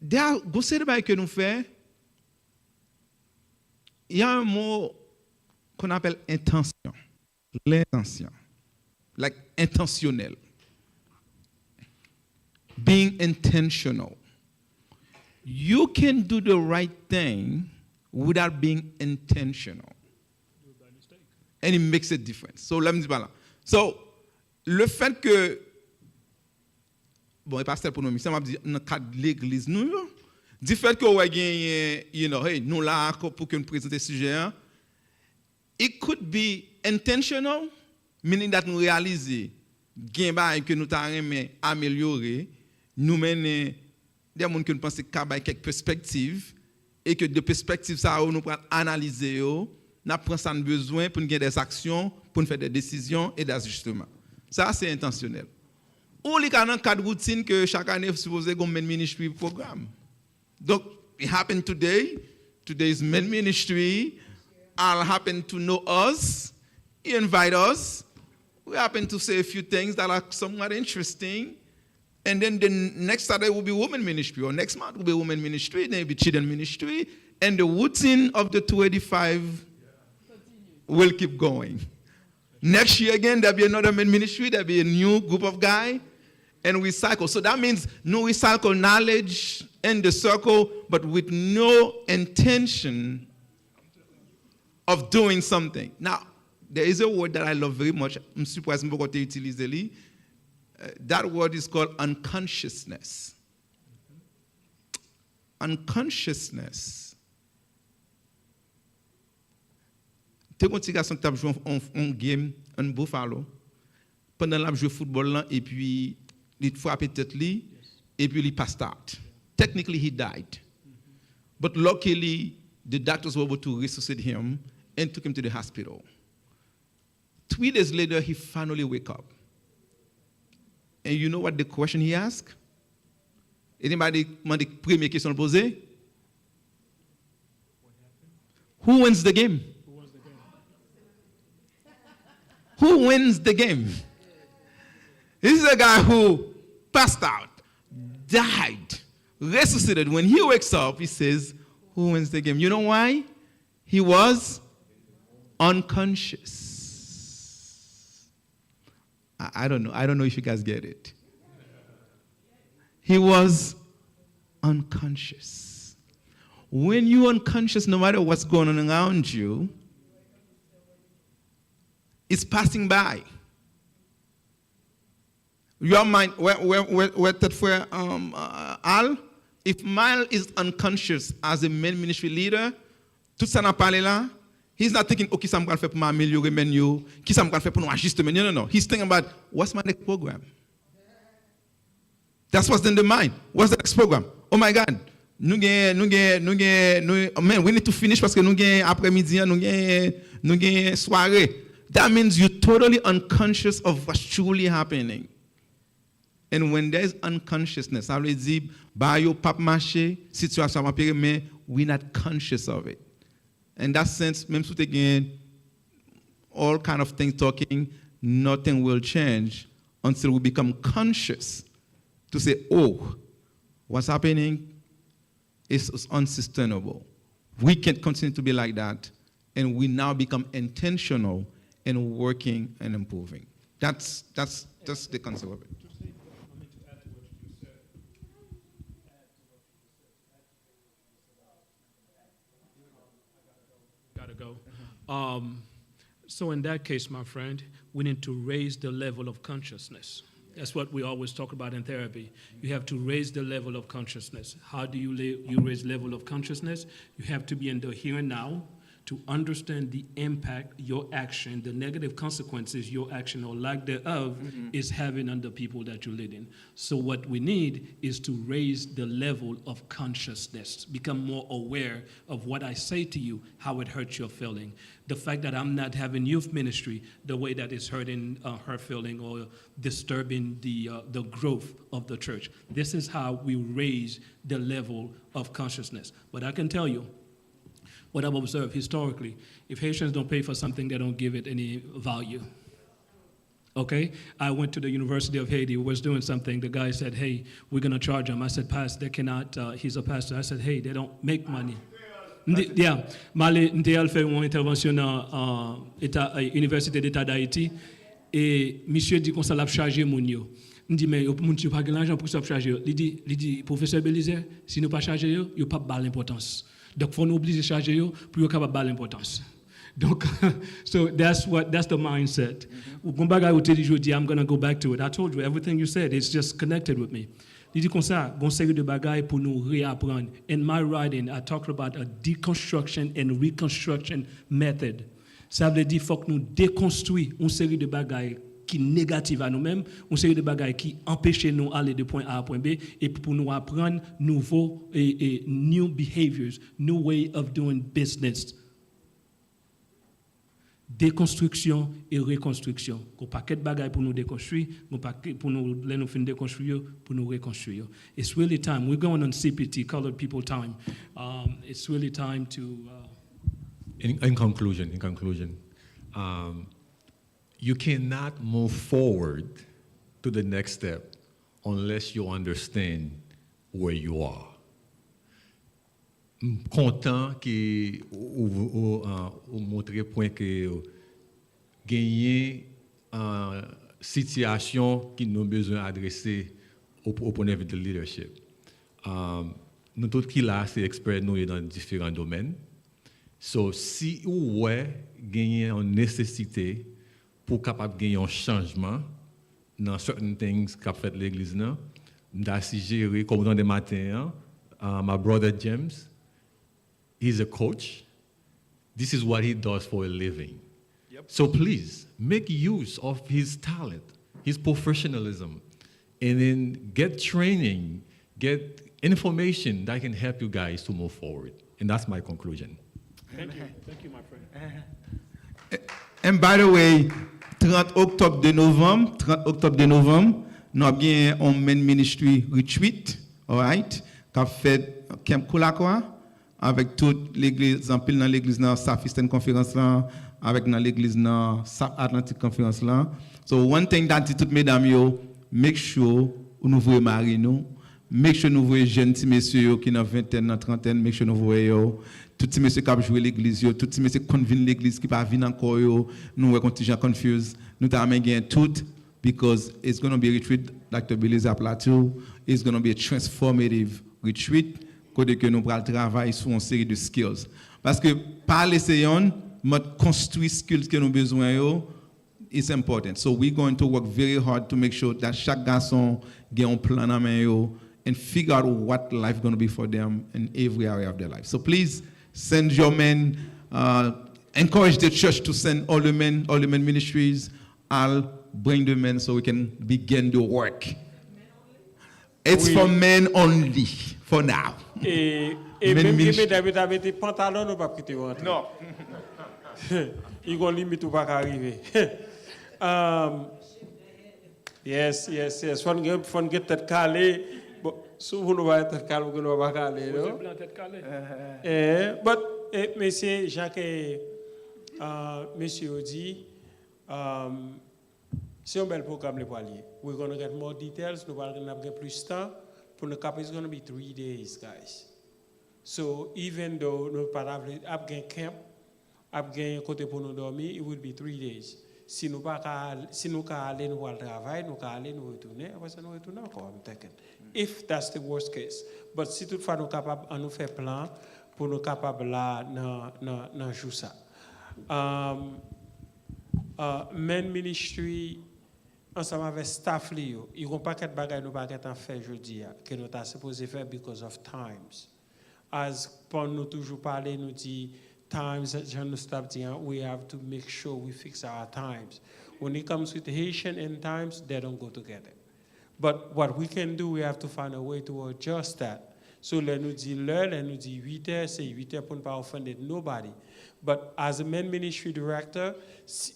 Derrière, vous savez que nous fait, il y a un mot qu'on appelle intention. L'intention. Like intentionnel. Being intentional. You can do the right thing without being intentional. And it makes a difference. So, let me dire là. So, le fait que, bon, et pasteur pour nous, ça m'a dit, dans le cadre de l'église, nous, du fait que, hey, nous là, pour que nous présenter ce sujet, it could be intentional, meaning that nous réaliser, que nous t'avons amélioré, nous mener des gens qui nous pensent qu'il y a quelques perspectives, et que de perspectives, ça, nous prenons analyser, nous prenons ça besoin pour nous gagner des actions, pour nous faire des décisions et des ajustements. Ça, c'est intentionnel. Ou il y a un cadre de routine que chaque année, vous supposez qu'on mène ministry programme. Donc, it happened today. Today's men ministry. I'll happen to know us. You invite us. We happen to say a few things that are somewhat interesting. And then the next Saturday will be women ministry. Or next month will be women ministry. Then it will be children ministry. And the routine of the 285 will keep going. Next year again, there'll be another men ministry. There'll be a new group of guys. And we cycle. So that means no recycle knowledge in the circle, but with no intention of doing something. Now, there is a word that I love very much. I'm surprised about what you utilize. That word is called unconsciousness. Unconsciousness. Tu as un petit garçon qui a joué un game, un buffalo, pendant qu'il a joué au football, et puis il frappe tête, et puis il passed out. Technically, he died. But luckily, the doctors were able to resuscitate him and took him to the hospital. 3 days later, he finally woke up. And you know what the question he asked? Anybody demande première question à poser? Who wins the game? Who wins the game? This is a guy who passed out, died, resuscitated. When he wakes up, he says, who wins the game? You know why? He was unconscious. I don't know. I don't know if you guys get it. He was unconscious. When you're unconscious, no matter what's going on around you, it's passing by. Your mind, where that for Al, if Mal is unconscious as a main ministry leader, tout ça n'a pas là, he's not thinking, okay, ça me faire pour m'améliorer menu, qui ça me faire pour nous ajuster menu. No. He's thinking about what's my next program. That's what's in the mind. What's the next program? Oh my God. Man, we need to finish parce que nous gagne après-midi, nous gagne soirée. That means you're totally unconscious of what's truly happening. And when there's unconsciousness, I will say, by your pap marché, situation mais we're not conscious of it. In that sense, même si again, all kind of things talking, nothing will change until we become conscious to say, oh, what's happening is unsustainable. We can't continue to be like that, and we now become intentional in working and improving. That's the concept of it. Gotta go. So in that case, my friend, we need to raise the level of consciousness. That's what we always talk about in therapy. You have to raise the level of consciousness. How do you raise level of consciousness? You have to be in the here and now to understand the impact your action, the negative consequences your action or lack thereof is having on the people that you're leading. So what we need is to raise the level of consciousness, become more aware of what I say to you, how it hurts your feeling. The fact that I'm not having youth ministry, the way that it's hurting her feeling or disturbing the growth of the church. This is how we raise the level of consciousness. But I can tell you, what I've observed historically, if Haitians don't pay for something, they don't give it any value. Okay? I went to the University of Haiti, was doing something. The guy said, hey, we're going to charge him. I said, Pastor, they cannot, he's a pastor. I said, hey, they don't make money. Yeah, Malé, Ndéal fait une intervention dans l'Université d'État d'Haïti et monsieur dit qu'on s'en chargé moun yo. On dit mais moun yo pas l'argent pour ça charger. Il dit professeur Belizer, si nous pas charger yo, yo pas ba l'importance. Donc faut nous obliger charger yo pour yo capable ba l'importance. Donc so that's the mindset. Bon bagay ou te dit jodi, I'm going to go back to it. I told you everything you said, it's just connected with me. Il dit comme ça, bon série de bagailles pour nous réapprendre. In my writing, I talked about a deconstruction and reconstruction method. Ça veut dire qu'il faut que nous déconstruisons une série de bagailles qui sont négatives à nous-mêmes, une série de bagailles qui empêchent nous d'aller de point A à point B, et pour nous apprendre nouveaux et new behaviors, new way of doing business. Déconstruction et reconstruction. Un paquet de bagages pour nous déconstruire, un paquet pour nous finir déconstruire, pour nous reconstruire. It's really time. We're going on CPT, Colored People Time. It's really time to. In conclusion, you cannot move forward to the next step unless you understand where you are. Content que vous montrez point que gagner situation qui nous besoin adresser au point de vue de leadership. Nous tous qui là c'est experts nous dans différents domaines. So si ou gagner une nécessité pour capable gagner un changement dans certain things qu'a fait l'église là, d'assez gérer comme dans des matins, my brother James. He's a coach. This is what he does for a living. Yep. So please, make use of his talent, his professionalism, and then get training, get information that can help you guys to move forward. And that's my conclusion. Thank you, my friend. And by the way, 30 octobre de novembre, nous avons bien un main ministry retreat all right, qui a fait camp Koulakwa avec toute l'église, en pile dans l'église dans South Eastern Conference là, avec dans l'église dans South Atlantic Conference là. So one thing that tout mesdames yo, make sure nous voyez marier nous, make sure nous voyez jeunes petits messieurs qui dans vingtaine, dans trentaine, make sure nous voyez tout petit monsieur qui a joué l'église yo, tout petit monsieur qui convient l'église qui pas venir encore yo, nous voyons contingent confused, nous t'a gagné tout because it's going to be a retreat Dr. Billy's Plateau, it's going to be a transformative retreat côté que nous pral travailler sur une série de skills parce que par l'essayant mode construire skills que nous besoin yo is important. So we're going to work very hard to make sure that chaque garçon get un plan en main yo and figure out what life going to be for them in every area of their life. So please send your men, encourage the church to send all the men ministries. I'll bring the men so we can begin the work. It's for men only for now. Et même si David avait des pantalons, nous pas quitter rentrer. Non. Il y a une limite où pas arriver. Yes. Faut get tête calée. Bon, souvent nous va tête calée, nous va pas calée. But monsieur Jacques, monsieur dit, c'est un bel programme les poiliers. We're going to get more details. Nous allons avoir plus de temps. Pour le cap, it's going to be 3 days, guys. So even though nous pas avoir camp, avoir côté pour nous dormir, it will be 3 days. Si nous pas aller nous al travail, nous aller nous retourner, après ça nous retourner encore. I'm thinking. If that's the worst case. But si toutefois nous capable nous faire plan pour nous capable là dans jour ça. Men ministry ensemble avec staff li yo, ils ont pas quelque bagay nous pas en faire jeudi que nous t'a supposé faire because of times. As pour nous toujours parler nous dit times John stop dire we have to make sure we fix our times. When it comes with Haitian and times they don't go together. But what we can do, we have to find a way to adjust that. So là nous dit l'heure, là nous dit 8h, c'est 8h pour ne pas offender nobody. But as a men ministry director,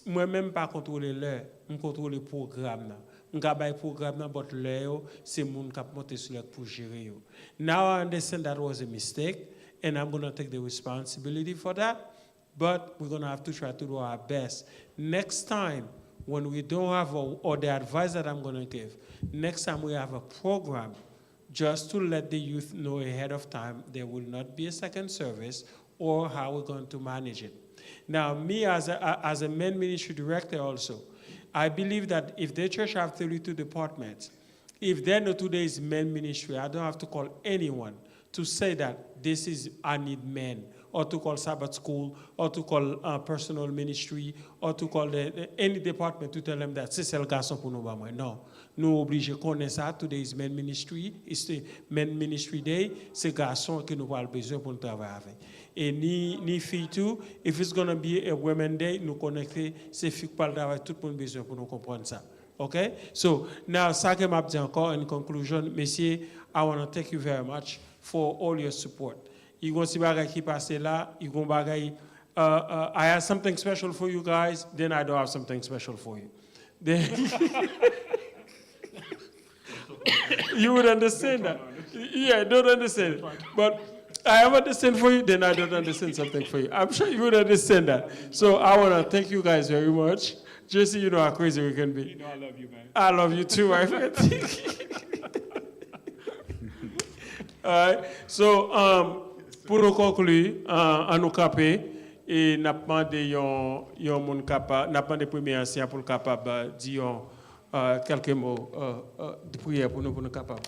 moi-même pas contrôler l'heure, je contrôle le programme. Je travaille le programme, but l'heure, c'est mon qui monte sur l'heure pour gérer. Now I understand that was a mistake, and I'm going to take the responsibility for that. But we're going to have to try to do our best. Next time, when we don't have, or the advice that I'm going to give, next time we have a program, just to let the youth know ahead of time, there will not be a second service or how we're going to manage it. Now, me as a men ministry director also, I believe that if the church have 32 departments, if there no today's men ministry, I don't have to call anyone to say that this is, I need men, or to call Sabbath school, or to call personal ministry, or to call any department to tell them that c'est le garçon pour nous. Non. Nous obligés de connaître ça. Today is men ministry. It's the men ministry day. C'est garçon que nous avons besoin pour travailler avec. Et ni filles tout. If it's going to be a women day, nous connecter. C'est filles qui parlent travail. Tout le monde besoin pour nous comprendre ça. Okay? So now, ça que m'a dit encore in conclusion, messieurs, I want to thank you very much for all your support. You going to see bagay qui passe là. You going bagay. I have something special for you guys. Then I don't have something special for you. Then you would understand that. Yeah, I don't understand. But I have understand for you, then I don't understand something for you. I'm sure you would understand that. So I want to thank you guys very much. Jesse, you know how crazy we can be. You know I love you, man. I love you too, my friend. All right. So, pour nous conclure, à nous caper, et n'a pas de mon capable, n'a pas de premier ancien pour le capable dire quelques mots de prière pour nous capables.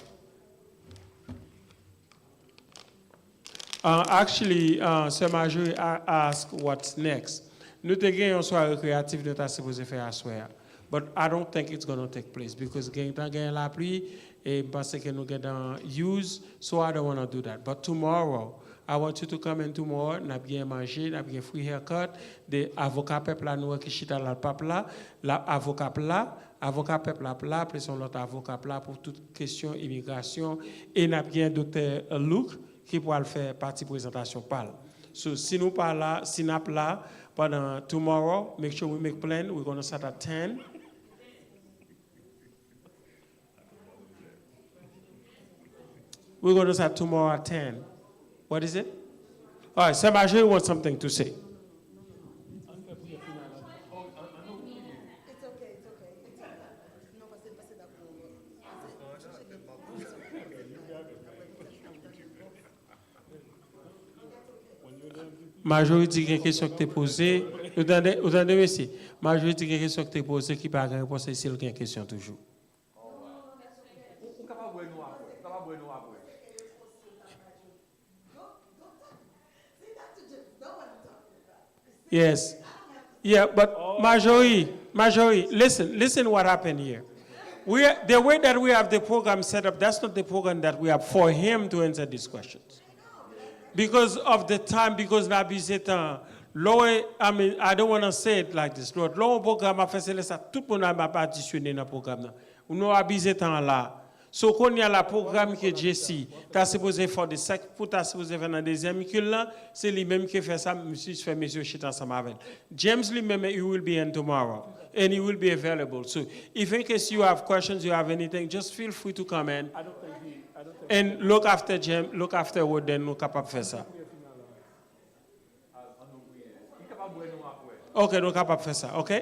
Actually, Sir Marjorie asked what's next. Nous avons une soirée créative que nous avons supposé faire à soir. But I don't think it's going to take place because nous avons la pluie et parce que nous avons use, so I don't want to do that. But tomorrow, I want you to come in tomorrow, nous avons bien mangé, nous avons bien free haircut, des avocats peuple là, nous qui chita là, peuple là, l'avocat peuple là, plus on l'autre avocat là pour toute question immigration et nous avons bien docteur Luke qui pourra faire partie présentation parle. So si nous pas là, si nous pas là pendant tomorrow, make sure we make plan. We're going to start at 10. We're going to start tomorrow at 10. What is it? All right, Sir Marjorie wants something to say. Marjorie dit qu'il y a une question que tu as posée. Vous entendez, monsieur? Marjorie dit qu'il y a une question que tu as posée qui n'a pas de réponse ici, il y a une question toujours. Yes. Yeah, but Marjorie, listen what happened here. The way that we have the program set up, that's not the program that we have for him to answer these questions. Because of the time, because la bizeta, I mean, I don't want to say it like this. Lord, le programme a fait ça, tout le monde a partitionné dans le programme. Nous avons temps là. So qu'on y a le programme que Jesse, t'as supposé faire des sacs pour t'as supposé faire dans deuxième que là, c'est lui-même qui fait ça, monsieur fait monsieur shit ensemble avec. James lui-même, he will be in tomorrow and he will be available. So if in case you have questions, you have anything, just feel free to come in. And look after James, look afterward, then nous capable faire ça. OK, nous capable faire ça, OK?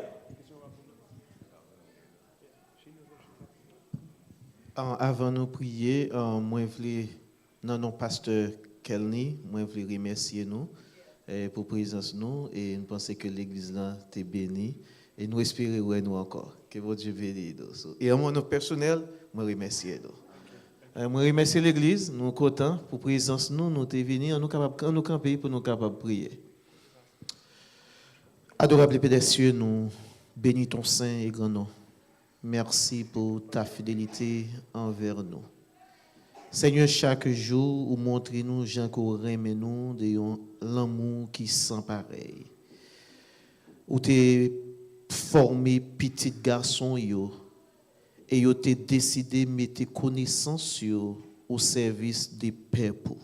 Avant de prier, moi, je voulais, non, pasteur Kelny, moi, je voulais remercier nous pour la présence nous et nous pensons que l'église là t'est bénie et nous espérons ouais, nous encore. Que votre Dieu bénisse. Et à mon nom personnel, moi, remercie nous. Moi, remercie l'église, nous contents pour la présence nous t'es venus, nous capables, nous camper pour nous capables de prier. Adorable Père des cieux, nous bénis ton saint et grand nom. Merci pour ta fidélité envers nous. Seigneur, chaque jour, vous montrez-nous, Jean mais nous, de l'amour qui sans pareil. Vous t'es formé petit garçon, et vous t'es décidé de mettre connaissances au service des peuples.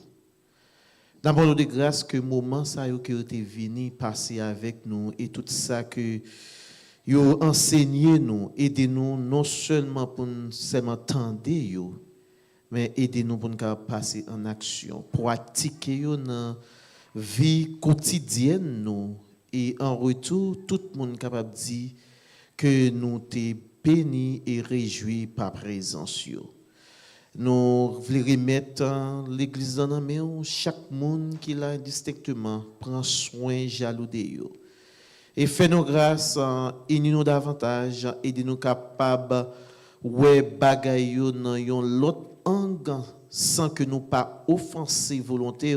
D'abord, de grâce que moment ça que vous êtes venu passer avec nous et tout ça que yo enseignez nous, aidez-nous non seulement pour seulement entendre yo, mais aidez-nous pour nous passer en action, pratiquer yo dans vie quotidienne nous et en retour tout le monde capable dire que nous t'es bénis et réjouis par présence yo. Nous voulons remettre l'église dans la main, chaque monde qui l'a distinctement prend soin jaloux de yo. Et fais-nous grâce, aidez-nous davantage, aidez-nous capables ouais bagaille dans l'autre angle sans que nous pas offenser volonté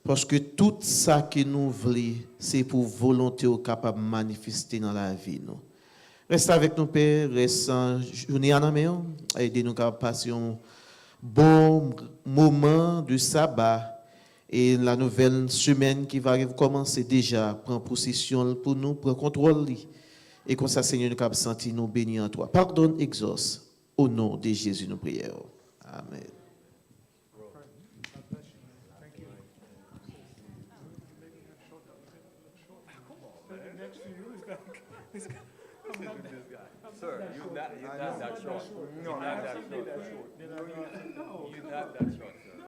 parce que tout ça que nous voulons c'est pour volonté capable manifester dans la vie nous. Reste avec nous Père, reste journée en main, aidez-nous capable passer un bon moment de sabbat. Et la nouvelle semaine qui va commencer déjà, prend possession pour nous, prend contrôle. Et comme ça, Seigneur, nous avons senti nous bénis en toi. Pardonne, exauce. Au nom de Jésus, nous prions. Amen. Sir, you're not that short. You're not that short. You're not that short.